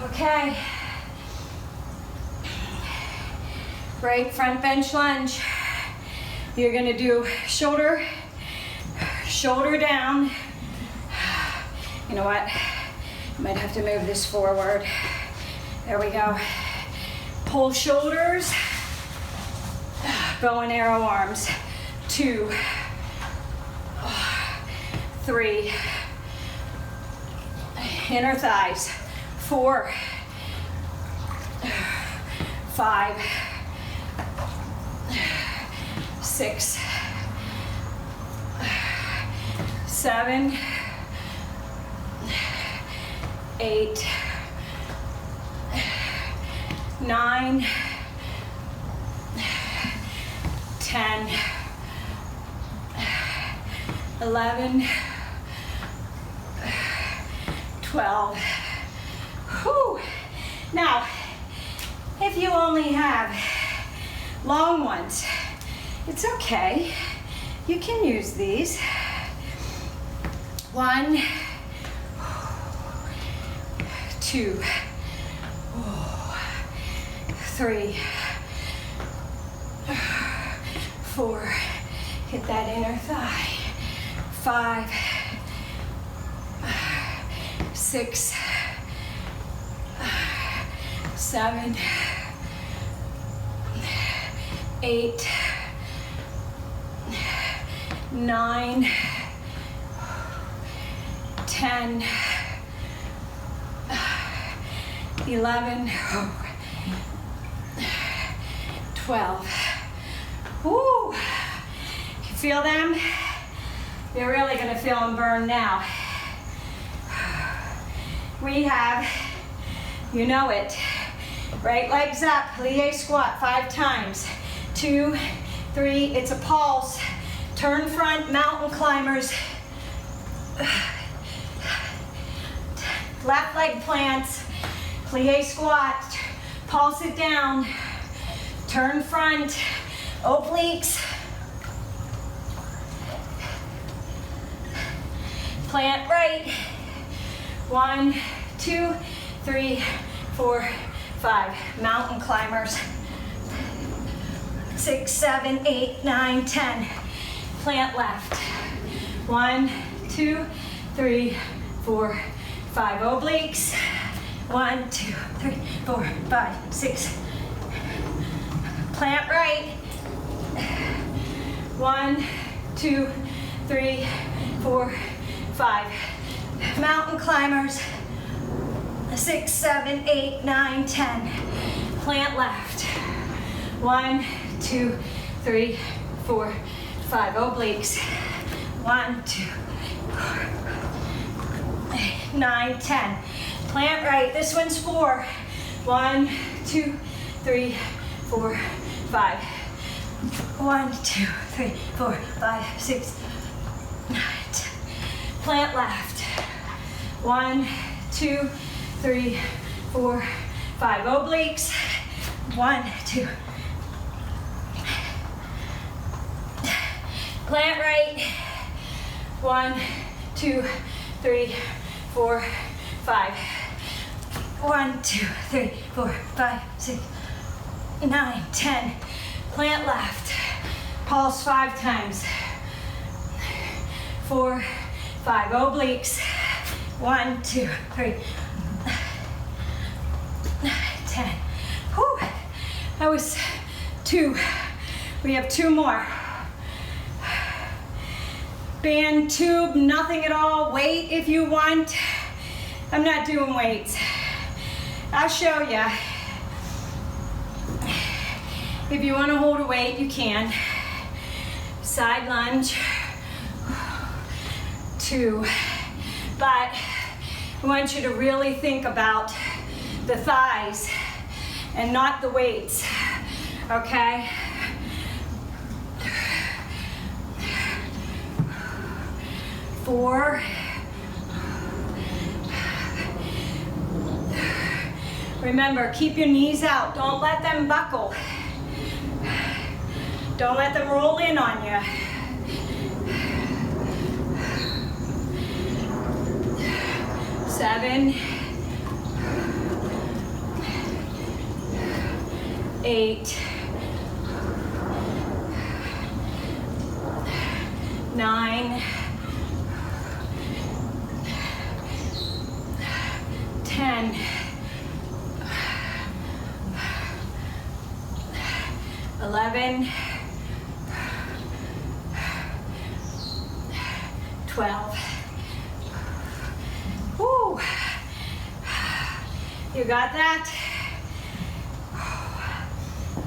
S1: Okay. Right front bench lunge. You're gonna do shoulder, shoulder down. You know what? I might have to move this forward. There we go. Pull shoulders. Bow and arrow arms. 2, 3, inner thighs. 4, 5, 6, 7, 8, 9, 10, 11, 12. Whew. Now, if you only have long ones, it's okay. You can use these. 1, 2, 3, 4, hit that inner thigh. 5, 6, 7, 8, 9, 10, 11, 12. Woo! You feel them? You're really going to feel them burn now. We have, you know it, right legs up, plie squat 5 times. 2, 3, it's a pulse. Turn front, mountain climbers. Left leg plants, plie squat, pulse it down. Turn front, obliques. Plant right. 1, 2, 3, 4, 5. Mountain climbers. 6, 7, 8, 9, 10. Plant left. 1, 2, 3, 4, 5. Obliques. 1, 2, 3, 4, 5, 6. Plant right. 1, 2, 3, 4, 5. Mountain climbers. 6, 7, 8, 9, 10. Plant left. 1, 2, 3, 4, 5. Obliques. 1, 2, 4, 8, 9, 10. Plant right. This one's 4. 1, 2, 3, 4, 5. 1, 2, 3, 4, 5, 6, 9, 10. Plant left. 1, 2, 3, 4, 5. Obliques. 1, 2. Plant right. 1, 2, 3, 4, 5. 1, 2, 3, 4, 5, 6, 9, 10. Plant left. Pulse 5 times. 4, 5. Obliques. 1, 2, 3, 10. Whew. That was 2. We have 2 more. Band, tube, nothing at all. Weight if you want. I'm not doing weights. I'll show you. If you want to hold a weight, you can. Side lunge. 2. But I want you to really think about the thighs and not the weights, okay? Four. Remember, keep your knees out. Don't let them buckle. Don't let them roll in on you. 7, 8, 9, 10, 11, 12. Woo. You got that?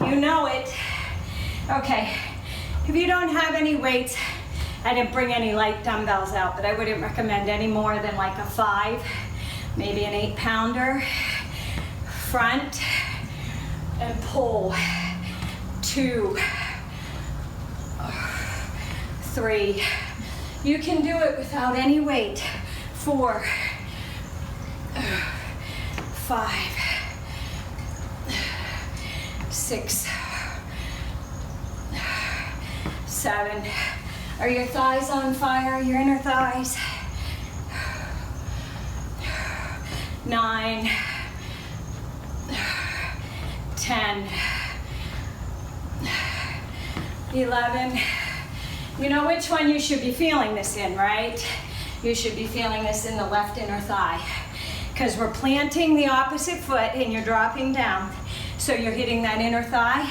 S1: You know it. Okay, if you don't have any weights, I didn't bring any light dumbbells out, but I wouldn't recommend any more than like a 5, maybe an 8-pounder. Front and pull. 2, 3. You can do it without any weight. 4, 5, 6, 7. Are your thighs on fire? Your inner thighs? 9, 10, 11. You know which one you should be feeling this in, right? You should be feeling this in the left inner thigh, because we're planting the opposite foot and you're dropping down. So you're hitting that inner thigh,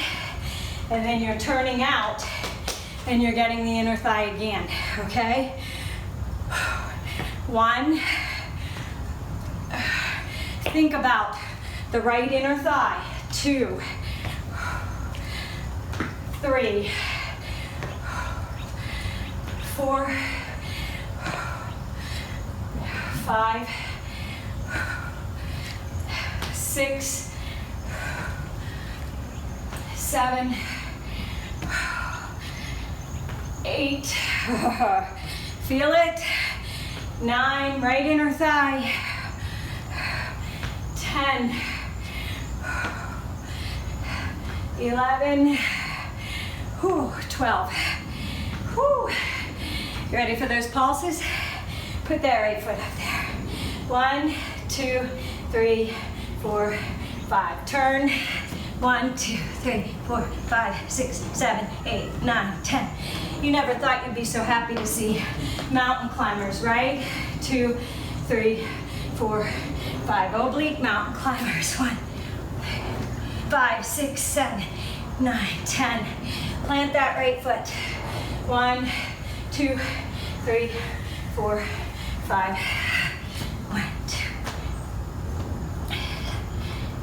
S1: and then you're turning out and you're getting the inner thigh again, okay? 1. Think about the right inner thigh. 2, 3, 4, 5, 6, 7, 8. Feel it? 9, right inner thigh. 10, 11, 12. Whew. You ready for those pulses? Put that right foot up there. 1, 2, 3, 4, 5. Turn. 1, 2, 3, 4, 5, 6, 7, 8, 9, 10. You never thought you'd be so happy to see mountain climbers, right? 2, 3, 4, 5. Oblique mountain climbers. 1, 5, 6, 7, 9, 10. Plant that right foot. 1, 2, 3, 4, 5. 1, 2,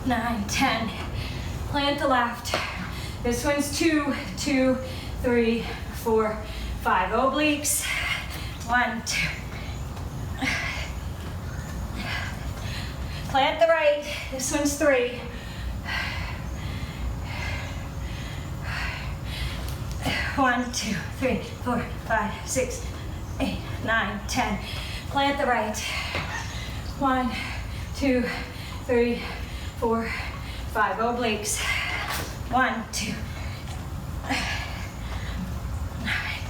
S1: 9, 10. Plant the left. This one's 2, 2, 3, 4, 5. Obliques. 1, 2. Plant the right. This one's 3. 1, 2, 3, 4, 5, 6, 8, 9, 10. Plant the right. 1, 2, 3, 4, 5. Obliques. 1, 2,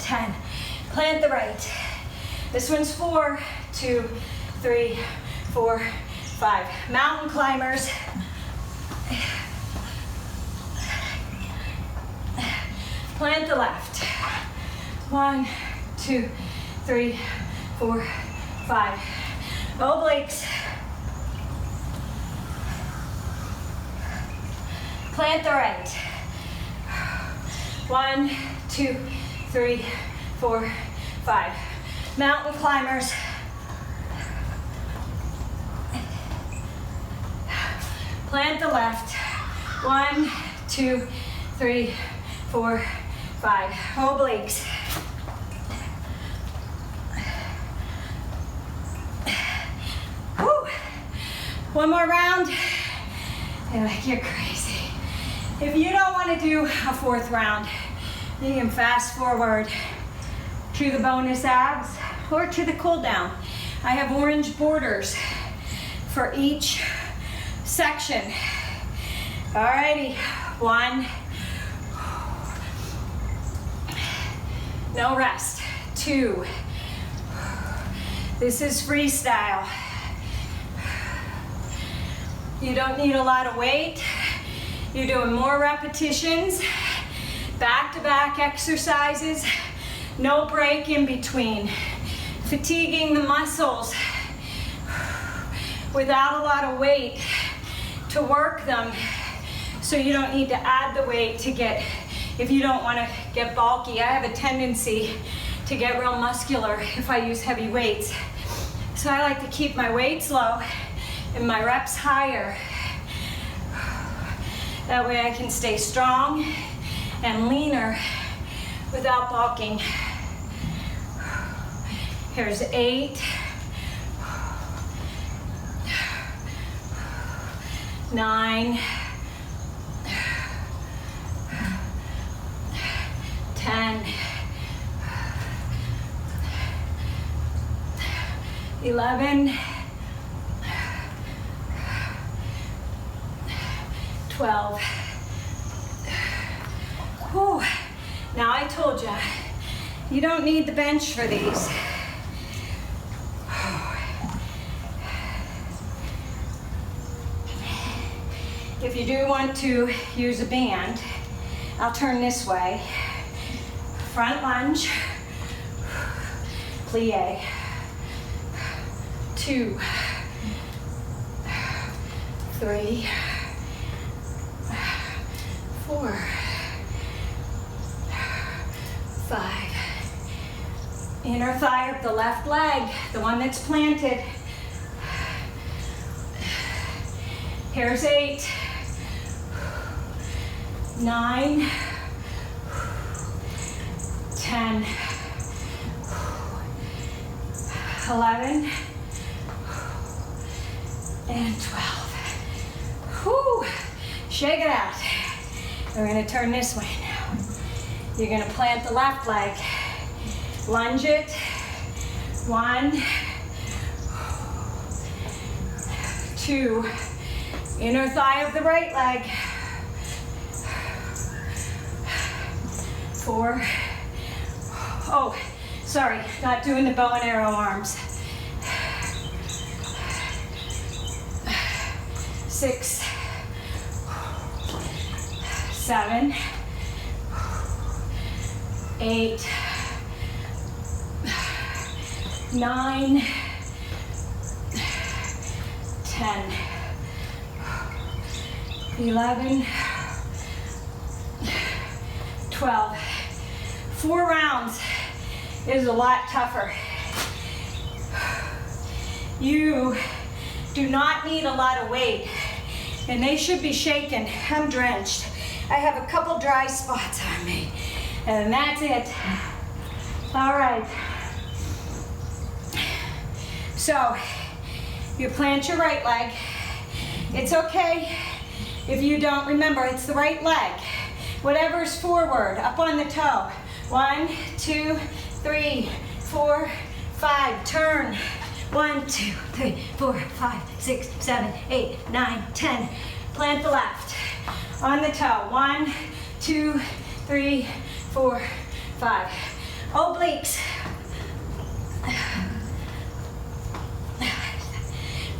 S1: 10. Plant the right. This one's 4, 2, 3, 4, 5. Mountain climbers. Plant the left. 1, 2, 3, 4, 5. Obliques. Plant the right. 1, 2, 3, 4, 5. Mountain climbers. Plant the left. 1, 2, 3, 4, 5. Obliques. Woo. One more round. They're like, you're crazy. If you don't want to do a 4th round, you can fast forward to the bonus abs or to the cool down. I have orange borders for each section. Alrighty, 1. No rest. 2. This is freestyle. You don't need a lot of weight. You're doing more repetitions, back-to-back exercises, no break in between. Fatiguing the muscles without a lot of weight to work them, so you don't need to add the weight to get, if you don't want to get bulky. I have a tendency to get real muscular if I use heavy weights. So I like to keep my weights low and my reps higher. That way I can stay strong and leaner without bulking. Here's 8. 9. 10. 11. 12. Whew. Now I told you, you don't need the bench for these. If you do want to use a band, I'll turn this way. Front lunge, plie. 2, 3, 4, 5. Inner thigh of the left leg, the one that's planted. Here's 8, 9, 10, 11, and 12. Whew. Shake it out. We're going to turn this way now. You're going to plant the left leg. Lunge it. 1, 2. Inner thigh of the right leg. 4. Oh, sorry, not doing the bow and arrow arms. 6, 7, 8, 9, 10, 11, 12. 4 rounds is a lot tougher. You do not need a lot of weight, and they should be shaken. I'm drenched. I have a couple dry spots on me, and that's it. All right. So, you plant your right leg. It's okay if you don't remember, it's the right leg. Whatever's forward, up on the toe. 1, 2, 3, 4, 5. Turn. 1, 2, 3, 4, 5, 6, 7, 8, 9, 10. Plant the left. On the toe. 1, 2, 3, 4, 5. Obliques.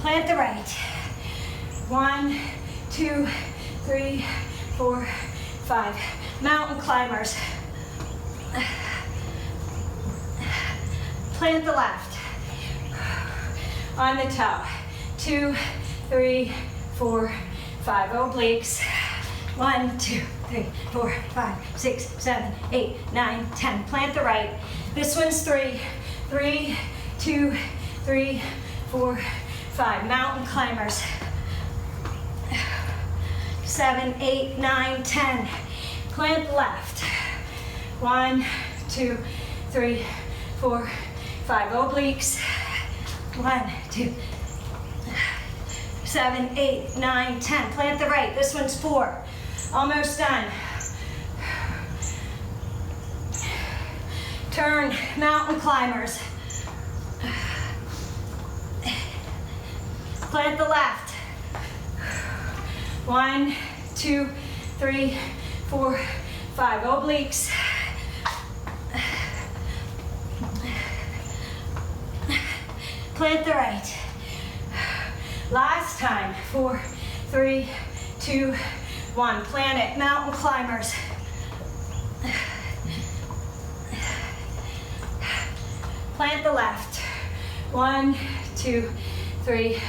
S1: Plant the right. 1, 2, 3, 4, 5. Mountain climbers. Plant the left. on the toe. 2, 3, 4, 5 obliques. 1, 2, 3, 4, 5, 6, 7, 8, 9, 10. Plant the right. This one's 3, 3, 2, 3, 4, 5. Mountain climbers. 7, 8, 9, 10. Plant left. 1, 2, 3, 4, 5 obliques. 1, 2, 7, 8, 9, 10. Plant the right. This one's 4. Almost done. Turn, mountain climbers. Plant the left. 1, 2, 3, 4, 5 obliques. Plant the right. Last time. 4, 3, 2, 1. Plant it. Mountain climbers. Plant the left. 1, 2, 3,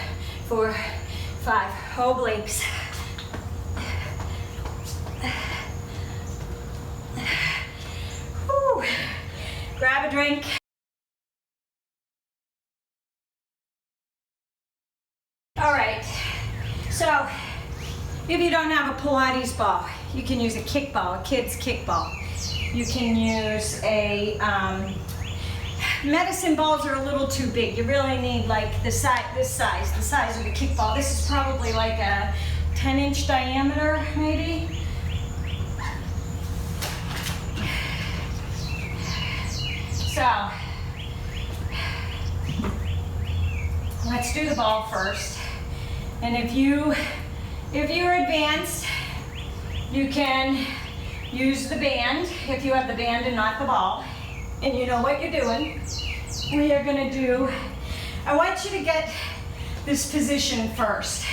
S1: 4, 5. Obliques. Whew. Grab a drink. All right, so if you don't have a Pilates ball, you can use a kickball, a kid's kickball. You can use a, medicine balls are a little too big. You really need like this size, the size of the kickball. This is probably like a 10-inch diameter, maybe. So, let's do the ball first. And if you're advanced, you can use the band, if you have the band and not the ball, and you know what you're doing. We are gonna do, I want you to get this position first.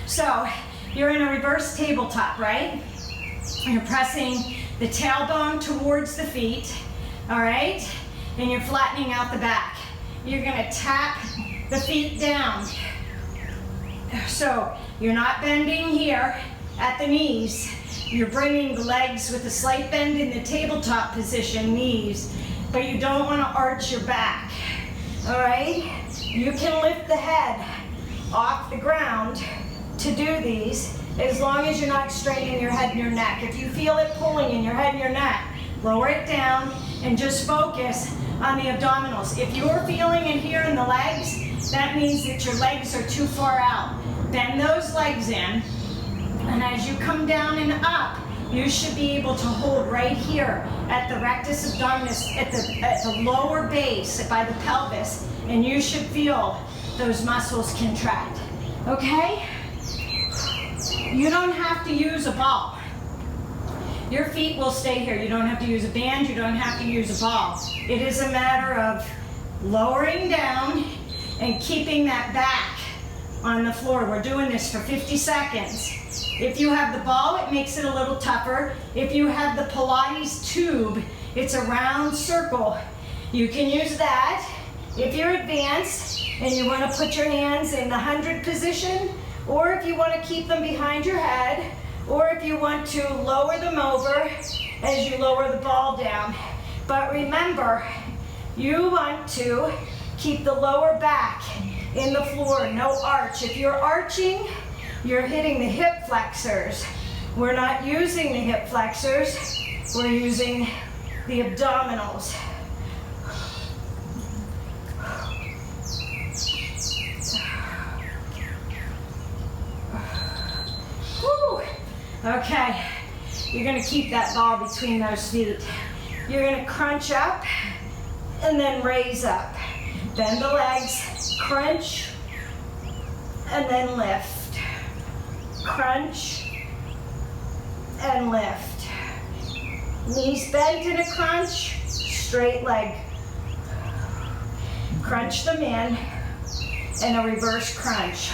S1: So, you're in a reverse tabletop, right? You're pressing the tailbone towards the feet, all right? And you're flattening out the back. You're gonna tap the feet down. So you're not bending here at the knees. You're bringing the legs with a slight bend in the tabletop position, knees, but you don't want to arch your back, all right? You can lift the head off the ground to do these as long as you're not straining your head and your neck. If you feel it pulling in your head and your neck, lower it down and just focus on the abdominals. If you're feeling it here in the legs, that means that your legs are too far out. Bend those legs in, and as you come down and up, you should be able to hold right here at the rectus abdominis, at the lower base by the pelvis, and you should feel those muscles contract, okay? You don't have to use a ball. Your feet will stay here. You don't have to use a band, you don't have to use a ball. It is a matter of lowering down and keeping that back on the floor. We're doing this for 50 seconds. If you have the ball, it makes it a little tougher. If you have the Pilates tube, it's a round circle. You can use that. If you're advanced and you want to put your hands in the 100 position, or if you want to keep them behind your head, or if you want to lower them over as you lower the ball down. But remember, you want to keep the lower back in the floor, no arch. If you're arching, you're hitting the hip flexors. We're not using the hip flexors, we're using the abdominals. Woo. Okay, you're gonna keep that ball between those feet. You're gonna crunch up and then raise up. Bend the legs, crunch, and then lift. Crunch, and lift. Knees bent in a crunch, straight leg. Crunch them in, and a reverse crunch.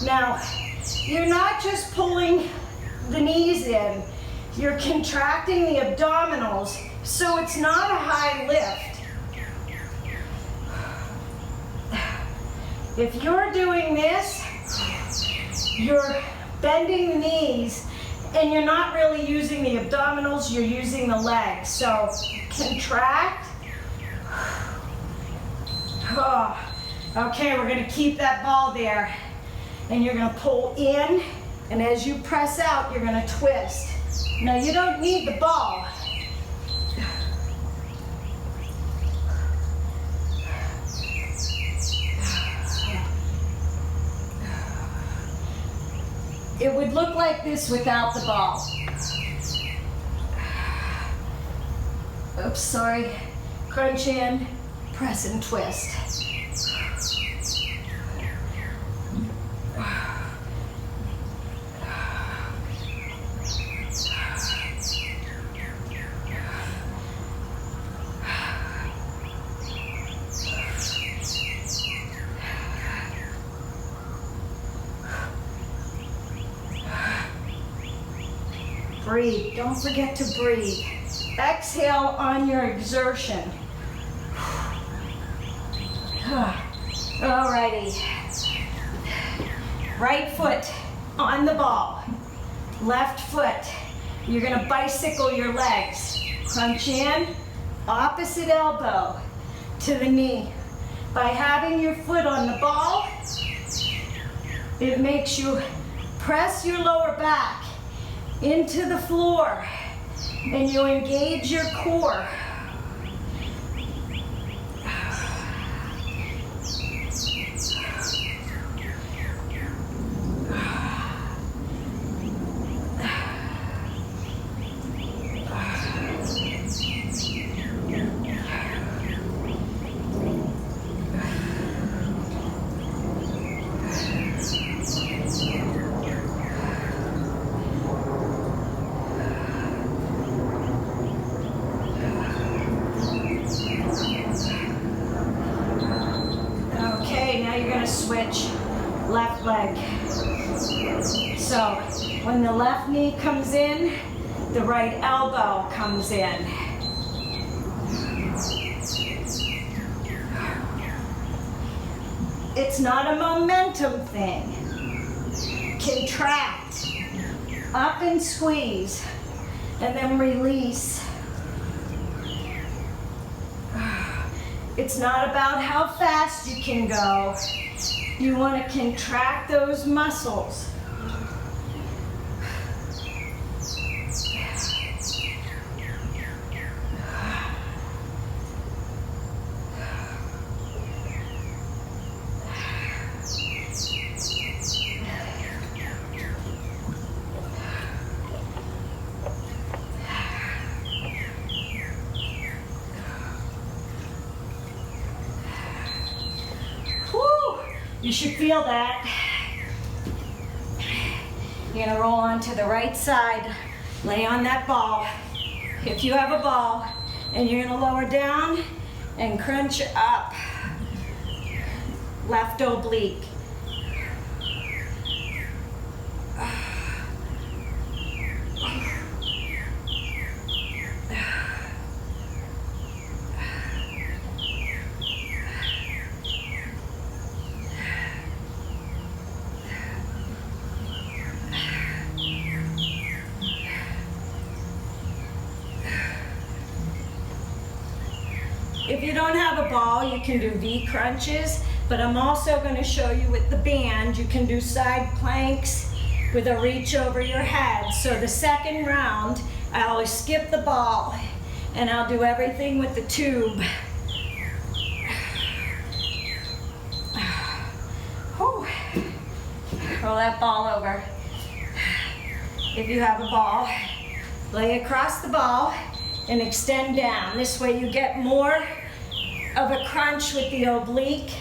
S1: Now, you're not just pulling the knees in, you're contracting the abdominals So it's not a high lift. If you're doing this, you're bending the knees and you're not really using the abdominals, you're using the legs. So contract. Oh. Okay, we're gonna keep that ball there. And you're gonna pull in, and as you press out, you're gonna twist. Now you don't need the ball. It would look like this without the ball. Oops, sorry. Crunch in, press and twist. Breathe. Don't forget to breathe. Exhale on your exertion. Alrighty. Right foot on the ball. Left foot. You're going to bicycle your legs. Crunch in. Opposite elbow to the knee. By having your foot on the ball, it makes you press your lower back into the floor, and you engage your core. Switch left leg. So when the left knee comes in, the right elbow comes in. It's not a momentum thing. Contract, up and squeeze, and then release. It's not about how fast you can go. You want to contract those muscles. You should feel that. You're gonna roll onto the right side, lay on that ball. If you have a ball, and you're gonna lower down and crunch up. Left oblique. If you don't have a ball, you can do V crunches, but I'm also going to show you with the band, you can do side planks with a reach over your head. So the second round, I always skip the ball and I'll do everything with the tube. Roll that ball over. If you have a ball, lay across the ball and extend down. This way you get more of a crunch with the oblique.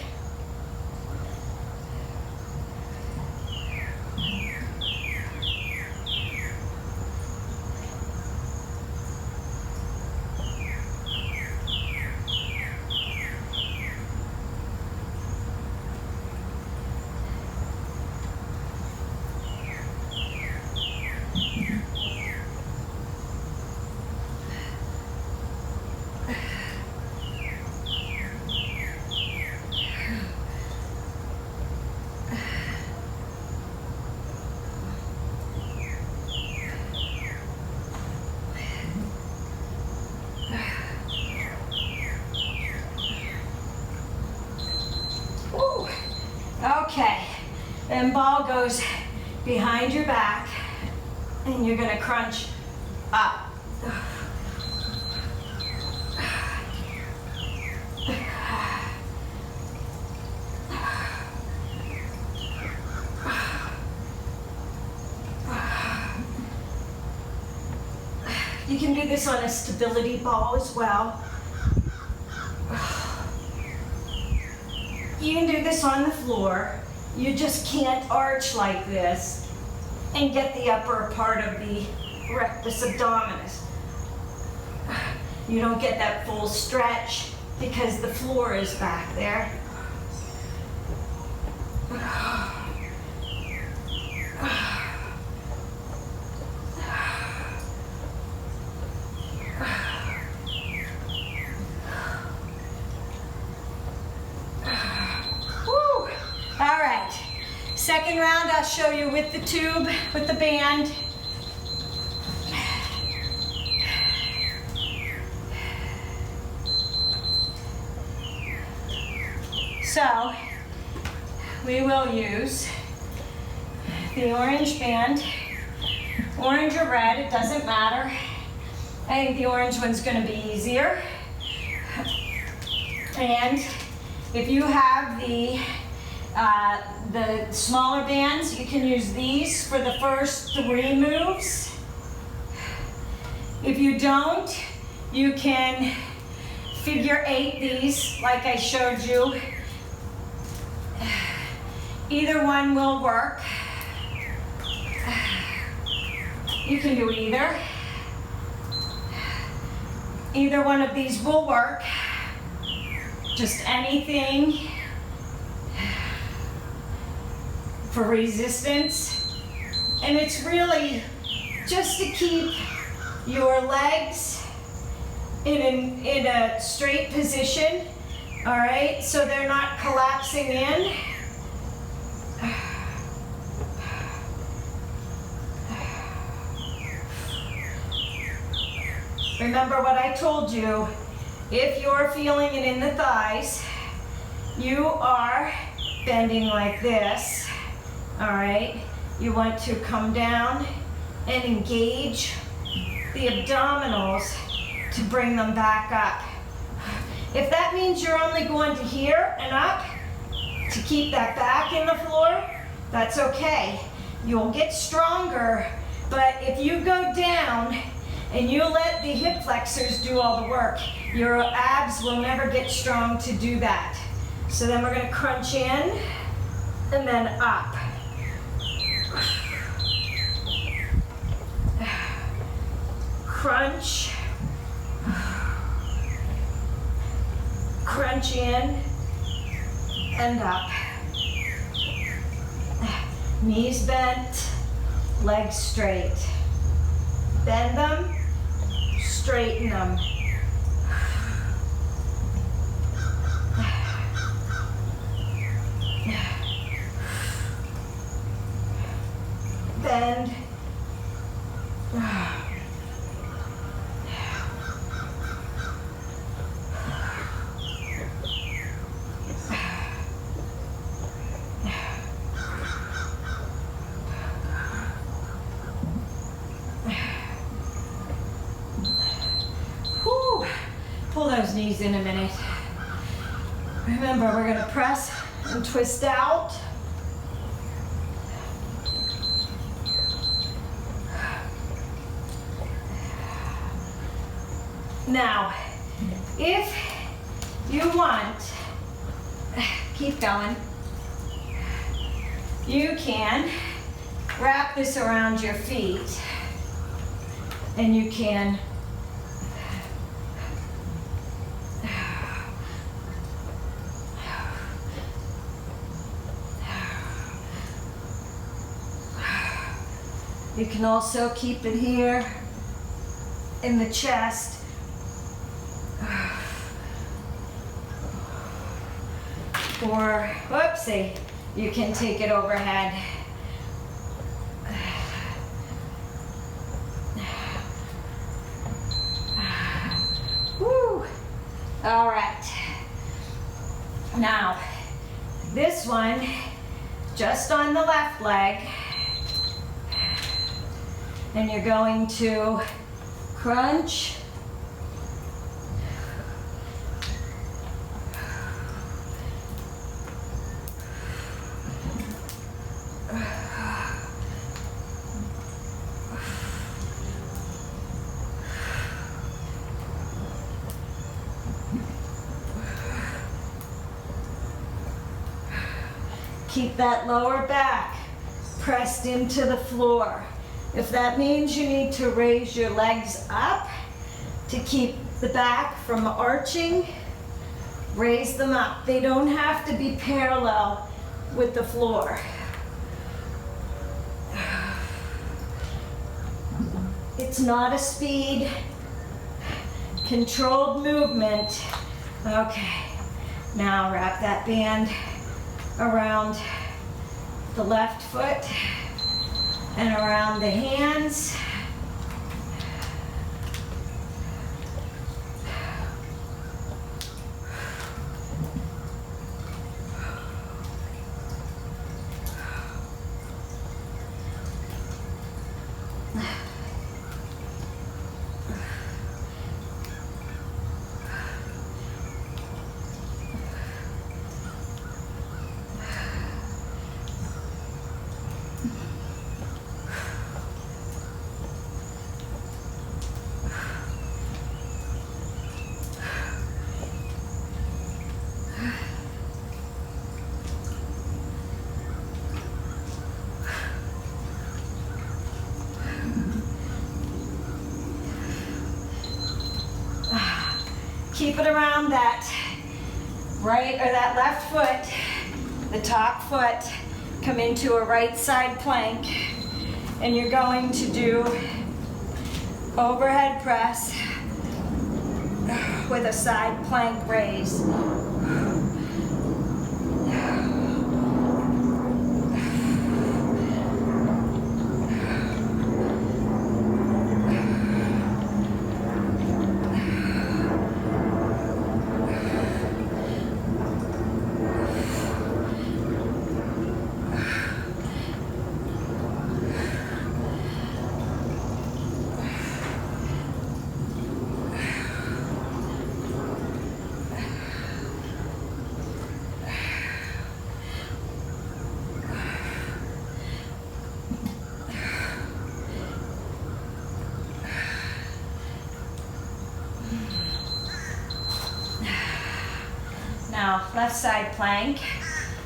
S1: and ball goes behind your back, and you're gonna crunch up. You can do this on a stability ball as well. You can do this on the floor. You just can't arch like this and get the upper part of the rectus abdominis. You don't get that full stretch because the floor is back there. Second round, I'll show you with the tube, with the band. So, we will use the orange band, orange or red, it doesn't matter. I think the orange one's gonna be easier. And if you have the smaller bands, you can use these for the first 3 moves. If you don't, you can figure 8 these like I showed you. Either one will work. You can do either. Either one of these will work. Just anything for resistance. And it's really just to keep your legs in a straight position, all right? So they're not collapsing in. Remember what I told you, if you're feeling it in the thighs, you are bending like this. All right, you want to come down and engage the abdominals to bring them back up. If that means you're only going to here and up to keep that back in the floor, that's okay. You'll get stronger, but if you go down and you let the hip flexors do all the work, your abs will never get strong to do that. So then we're gonna crunch in and then up. Crunch, crunch in and up. Knees bent, legs straight. Bend them, straighten them. Bend. Pull those knees in a minute. Remember, we're gonna press and twist out. Now, if you want, keep going, you can wrap this around your feet and you can also keep it here in the chest. Or, whoopsie, you can take it overhead. Woo. All right. Now, this one, just on the left leg. And you're going to crunch. Keep that lower back pressed into the floor. If that means you need to raise your legs up to keep the back from arching, raise them up. They don't have to be parallel with the floor. It's not a speed, controlled movement. Okay, now wrap that band around the left foot and around the hands. Keep it around that right or that left foot, the top foot. Come into a right side plank, and you're going to do overhead press with a side plank raise. Now, left side plank.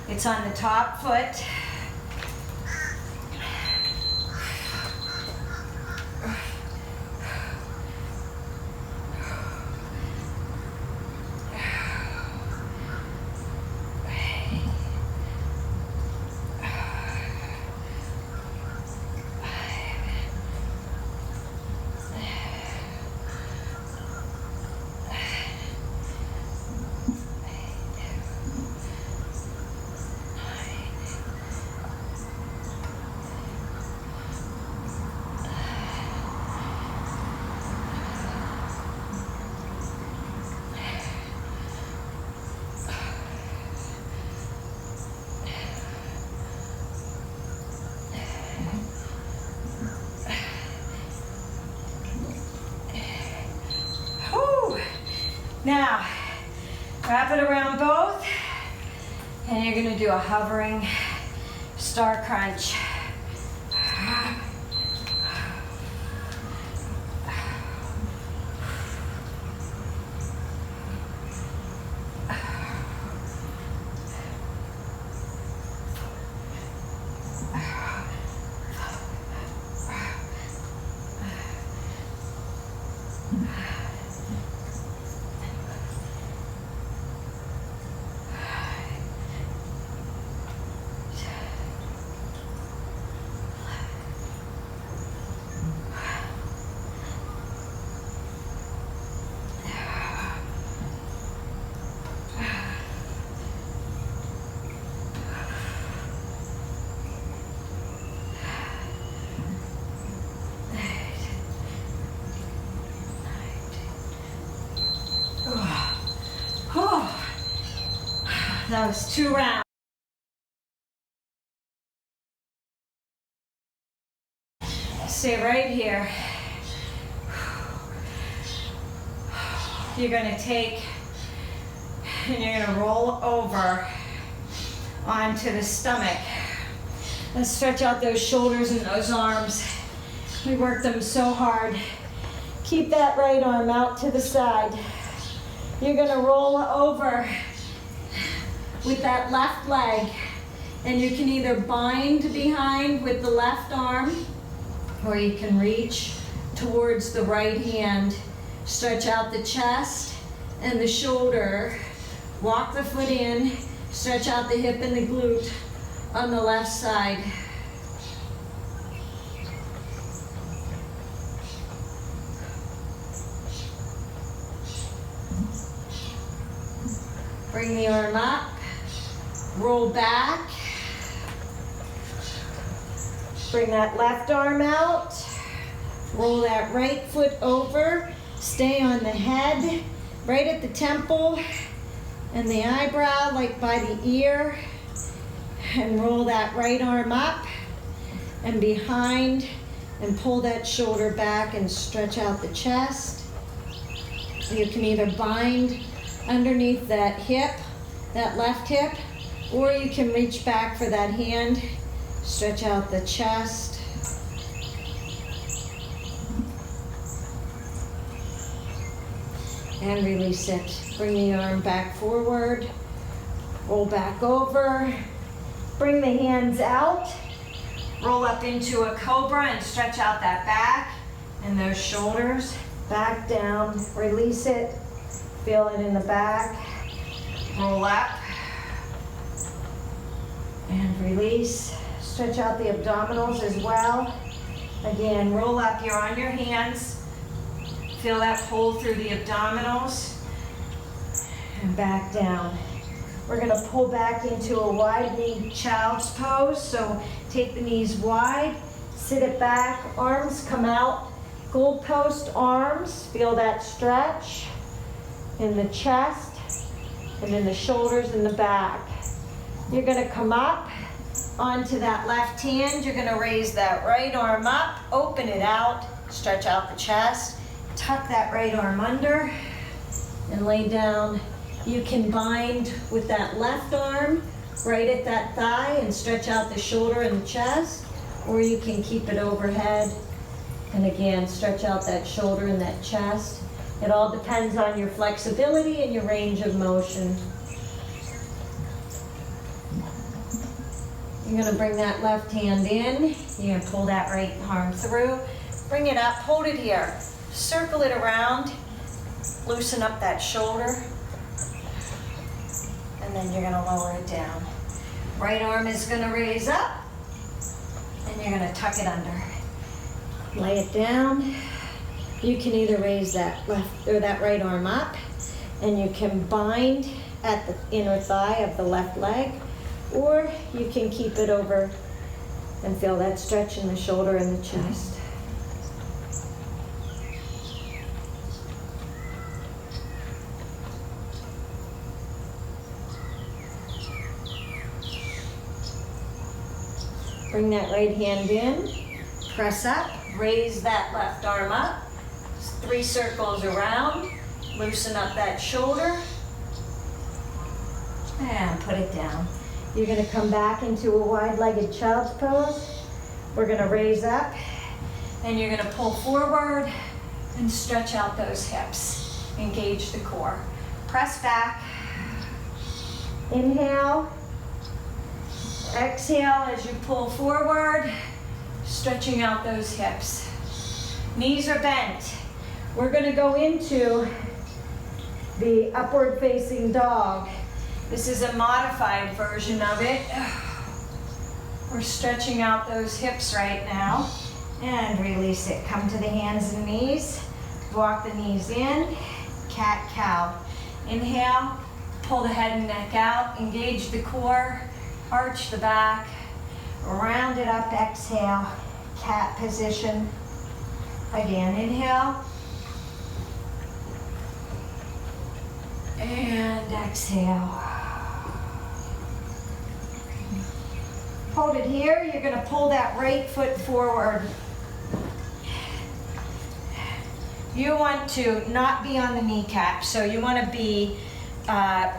S1: It's on the top foot. Now, wrap it around both, and you're gonna do a hovering star crunch. That was 2 rounds. Stay right here. You're gonna take and you're gonna roll over onto the stomach. Let's stretch out those shoulders and those arms. We work them so hard. Keep that right arm out to the side. You're gonna roll over with that left leg, and you can either bind behind with the left arm, or you can reach towards the right hand. Stretch out the chest and the shoulder. Walk the foot in, stretch out the hip and the glute on the left side. Bring the arm up, roll back. Bring that left arm out, roll that right foot over, stay on the head, right at the temple and the eyebrow, like by the ear, and roll that right arm up and behind, and pull that shoulder back and stretch out the chest. You can either bind underneath that hip, that left hip, or you can reach back for that hand. Stretch out the chest. And release it. Bring the arm back forward. Roll back over. Bring the hands out. Roll up into a cobra and stretch out that back and those shoulders. Back down. Release it. Feel it in the back. Roll up. And release. Stretch out the abdominals as well. Again, roll up. You're on your hands. Feel that pull through the abdominals. And back down. We're going to pull back into a wide knee child's pose. So take the knees wide. Sit it back. Arms come out. Goalpost arms. Feel that stretch in the chest and in the shoulders and the back. You're going to come up onto that left hand. You're going to raise that right arm up, open it out, stretch out the chest, tuck that right arm under, and lay down. You can bind with that left arm right at that thigh and stretch out the shoulder and the chest, or you can keep it overhead and again stretch out that shoulder and that chest. It all depends on your flexibility and your range of motion. You're going to bring that left hand in. You're going to pull that right arm through. Bring it up. Hold it here. Circle it around. Loosen up that shoulder. And then you're going to lower it down. Right arm is going to raise up. And you're going to tuck it under. Lay it down. You can either raise that left or that right arm up. And you can bind at the inner thigh of the left leg. Or you can keep it over and feel that stretch in the shoulder and the chest. Bring that right hand in, press up, raise that left arm up, 3 circles around, loosen up that shoulder, and put it down. You're going to come back into a wide-legged child's pose. We're going to raise up, and you're going to pull forward and stretch out those hips. Engage the core. Press back. Inhale. Exhale as you pull forward, stretching out those hips. Knees are bent. We're going to go into the upward facing dog. This is a modified version of it. We're stretching out those hips right now. And release it. Come to the hands and knees. Walk the knees in. Cat-cow. Inhale. Pull the head and neck out. Engage the core. Arch the back. Round it up. Exhale. Cat position. Again. Inhale. And exhale. Hold it here. You're going to pull that right foot forward. you want to not be on the kneecap, so you want to be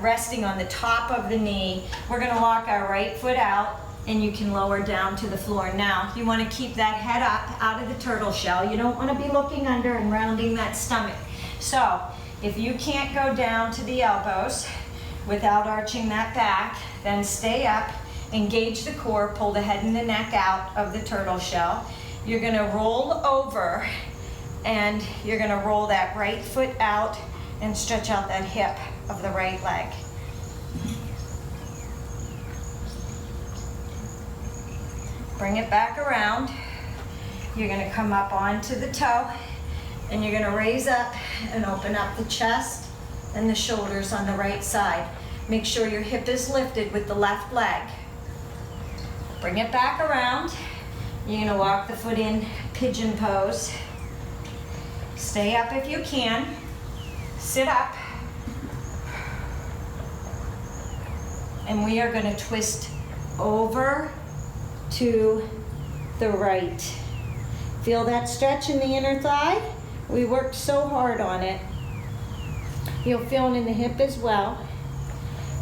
S1: resting on the top of the knee. We're going to walk our right foot out, and you can lower down to the floor. Now, you want to keep that head up out of the turtle shell. You don't want to be looking under and rounding that stomach. So, if you can't go down to the elbows without arching that back, then stay up, engage the core, pull the head and the neck out of the turtle shell. You're going to roll over, and you're going to roll that right foot out and stretch out that hip of the right leg. Bring it back around. You're going to come up onto the toe, and you're going to raise up and open up the chest and the shoulders on the right side. Make sure your hip is lifted with the left leg. Bring it back around. You're going to walk the foot in pigeon pose. Stay up if you can. Sit up. And we are going to twist over to the right. Feel that stretch in the inner thigh? We worked so hard on it. You'll feel it in the hip as well.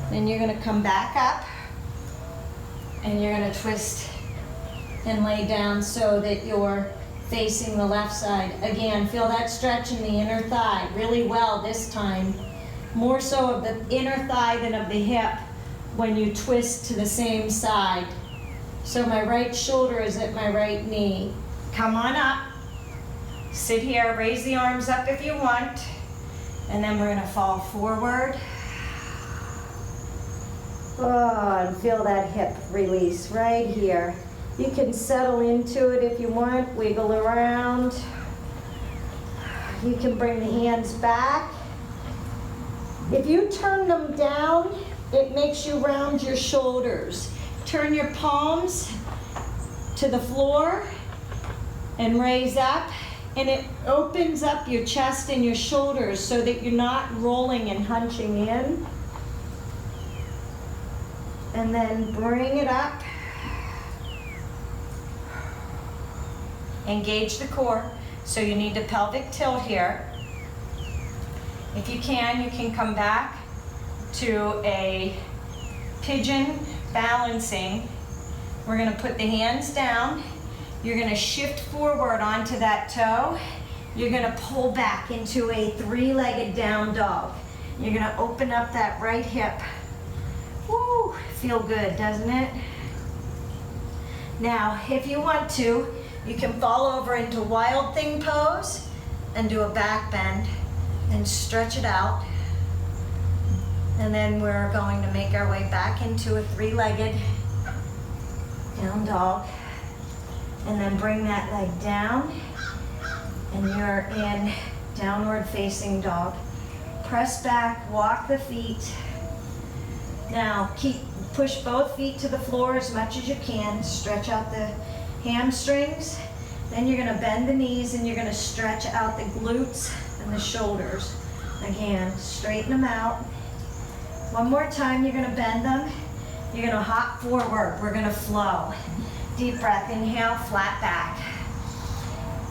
S1: Then you're going to come back up, and you're going to twist and lay down so that you're facing the left side. Again, feel that stretch in the inner thigh really well this time. More so of the inner thigh than of the hip when you twist to the same side. So my right shoulder is at my right knee. Come on up. Sit here, raise the arms up if you want. And then we're going to fall forward. Oh, and feel that hip release right here. You can settle into it if you want, wiggle around. You can bring the hands back. If you turn them down, it makes you round your shoulders. Turn your palms to the floor and raise up, and it opens up your chest and your shoulders so that you're not rolling and hunching in. And then bring it up. Engage the core. So you need a pelvic tilt here. If you can come back to a pigeon balancing. We're going to put the hands down. You're going to shift forward onto that toe. You're going to pull back into a three-legged down dog. You're going to open up that right hip. Woo, feel good, doesn't it? Now, if you want to, you can fall over into wild thing pose and do a back bend and stretch it out. And then we're going to make our way back into a three-legged down dog. And then bring that leg down, and you're in downward facing dog. Press back, walk the feet. Now push both feet to the floor as much as you can. Stretch out the hamstrings. Then you're going to bend the knees, and you're going to stretch out the glutes and the shoulders. Again, straighten them out. One more time, you're going to bend them. You're going to hop forward. We're going to flow. Deep breath, inhale, flat back.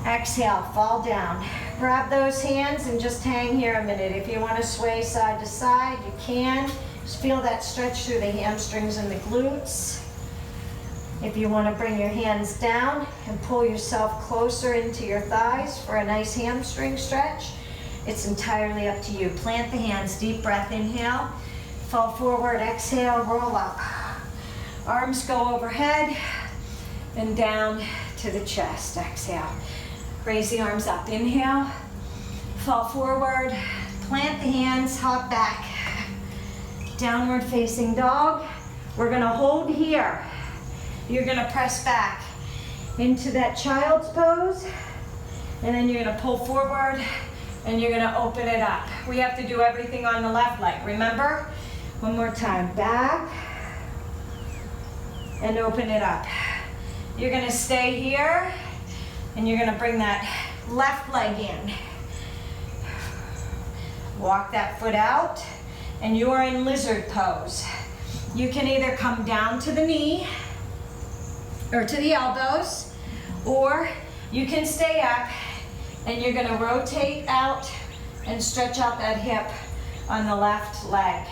S1: Exhale, fall down. Grab those hands and just hang here a minute. If you want to sway side to side, you can. Just feel that stretch through the hamstrings and the glutes. If you want to bring your hands down and pull yourself closer into your thighs for a nice hamstring stretch, it's entirely up to you. Plant the hands, deep breath, inhale. Fall forward, exhale, roll up. Arms go overhead and down to the chest. Exhale. Raise the arms up. Inhale. Fall forward. Plant the hands. Hop back. Downward facing dog. We're going to hold here. You're going to press back into that child's pose. And then you're going to pull forward and you're going to open it up. We have to do everything on the left leg. Remember? One more time. Back and open it up. You're going to stay here, and you're going to bring that left leg in. Walk that foot out, and you are in lizard pose. You can either come down to the knee or to the elbows, or you can stay up And you're gonna rotate out and stretch out that hip on the left leg.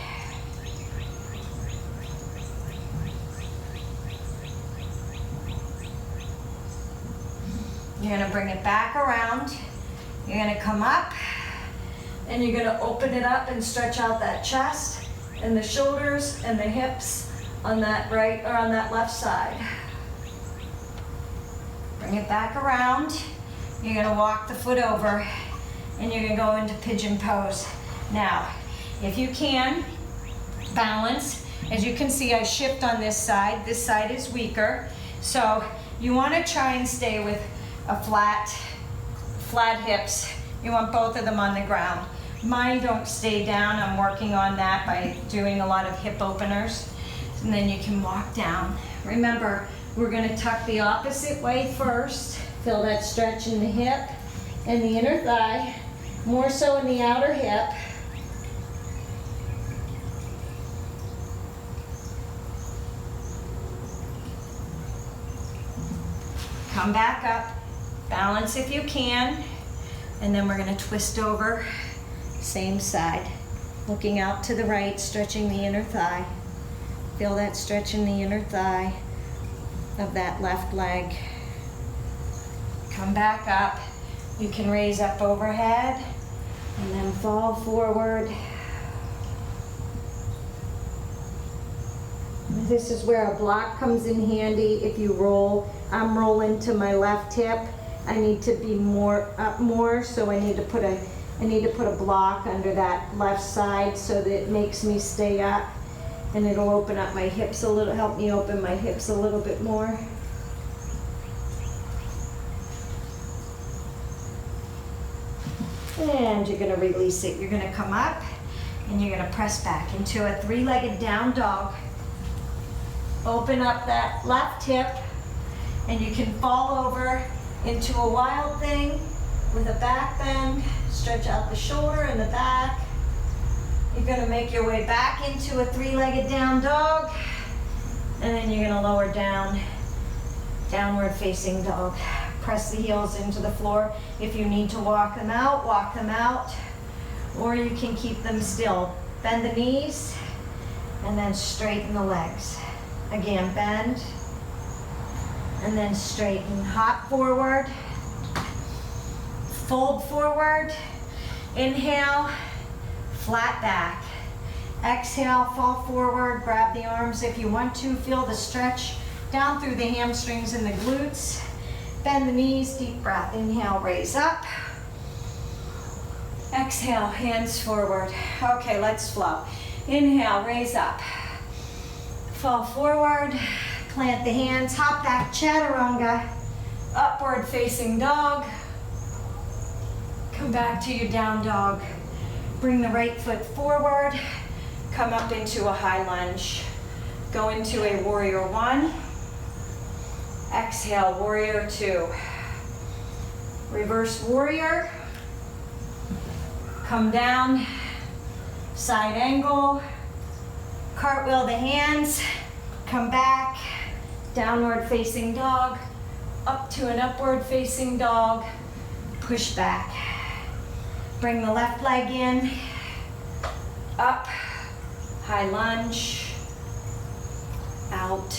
S1: You're gonna bring it back around. You're gonna come up and you're gonna open it up and stretch out that chest and the shoulders and the hips on that right or on that left side. Bring it back around. You're gonna walk the foot over and you're gonna go into pigeon pose. Now, if you can, balance. As you can see, I shift on this side. This side is weaker. So you wanna try and stay with a flat hips. You want both of them on the ground. Mine don't stay down. I'm working on that by doing a lot of hip openers. And then you can walk down. Remember, we're gonna tuck the opposite way first. Feel that stretch in the hip and the inner thigh, more so in the outer hip. Come back up, balance if you can, and then we're gonna twist over, same side. Looking out to the right, stretching the inner thigh. Feel that stretch in the inner thigh of that left leg. Come back up. You can raise up overhead and then fall forward. This is where a block comes in handy if you roll. I'm rolling to my left hip. I need to be up more, so I need to put a block under that left side so that it makes me stay up, and it'll open up my hips a little, help me open my hips a little bit more. And you're gonna release it. You're gonna come up and you're gonna press back into a three-legged down dog. Open up that left hip and you can fall over into a wild thing with a back bend. Stretch out the shoulder and the back. You're gonna make your way back into a three-legged down dog, and then you're gonna lower down, downward facing dog. Press the heels into the floor. If you need to walk them out, or you can keep them still. Bend the knees, and then straighten the legs. Again, bend, and then straighten. Hop forward, fold forward, inhale, flat back. Exhale, fall forward, grab the arms if you want to. Feel the stretch down through the hamstrings and the glutes. Bend the knees, deep breath. Inhale, raise up. Exhale, hands forward. Okay, let's flow. Inhale, raise up. Fall forward, plant the hands, hop back, chaturanga. Upward facing dog. Come back to your down dog. Bring the right foot forward. Come up into a high lunge. Go into a warrior one. Exhale, warrior two. Reverse warrior. Come down, side angle. Cartwheel the hands. Come back, downward facing dog. Up to an upward facing dog. Push back. Bring the left leg in. Up, high lunge. Out.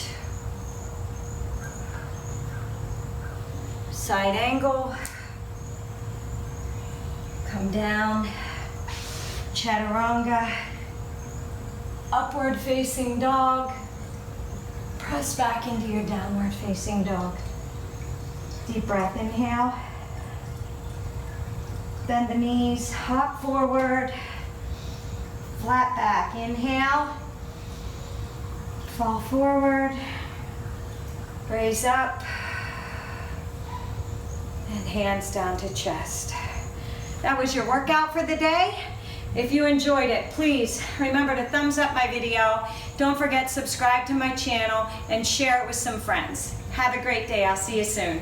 S1: Side angle. Come down. Chaturanga. Upward facing dog. Press back into your downward facing dog. Deep breath, inhale. Bend the knees, hop forward. Flat back, inhale. Fall forward. Raise up. And hands down to chest. That was your workout for the day. If you enjoyed it, please remember to thumbs up my video. Don't forget, subscribe to my channel and share it with some friends. Have a great day. I'll see you soon.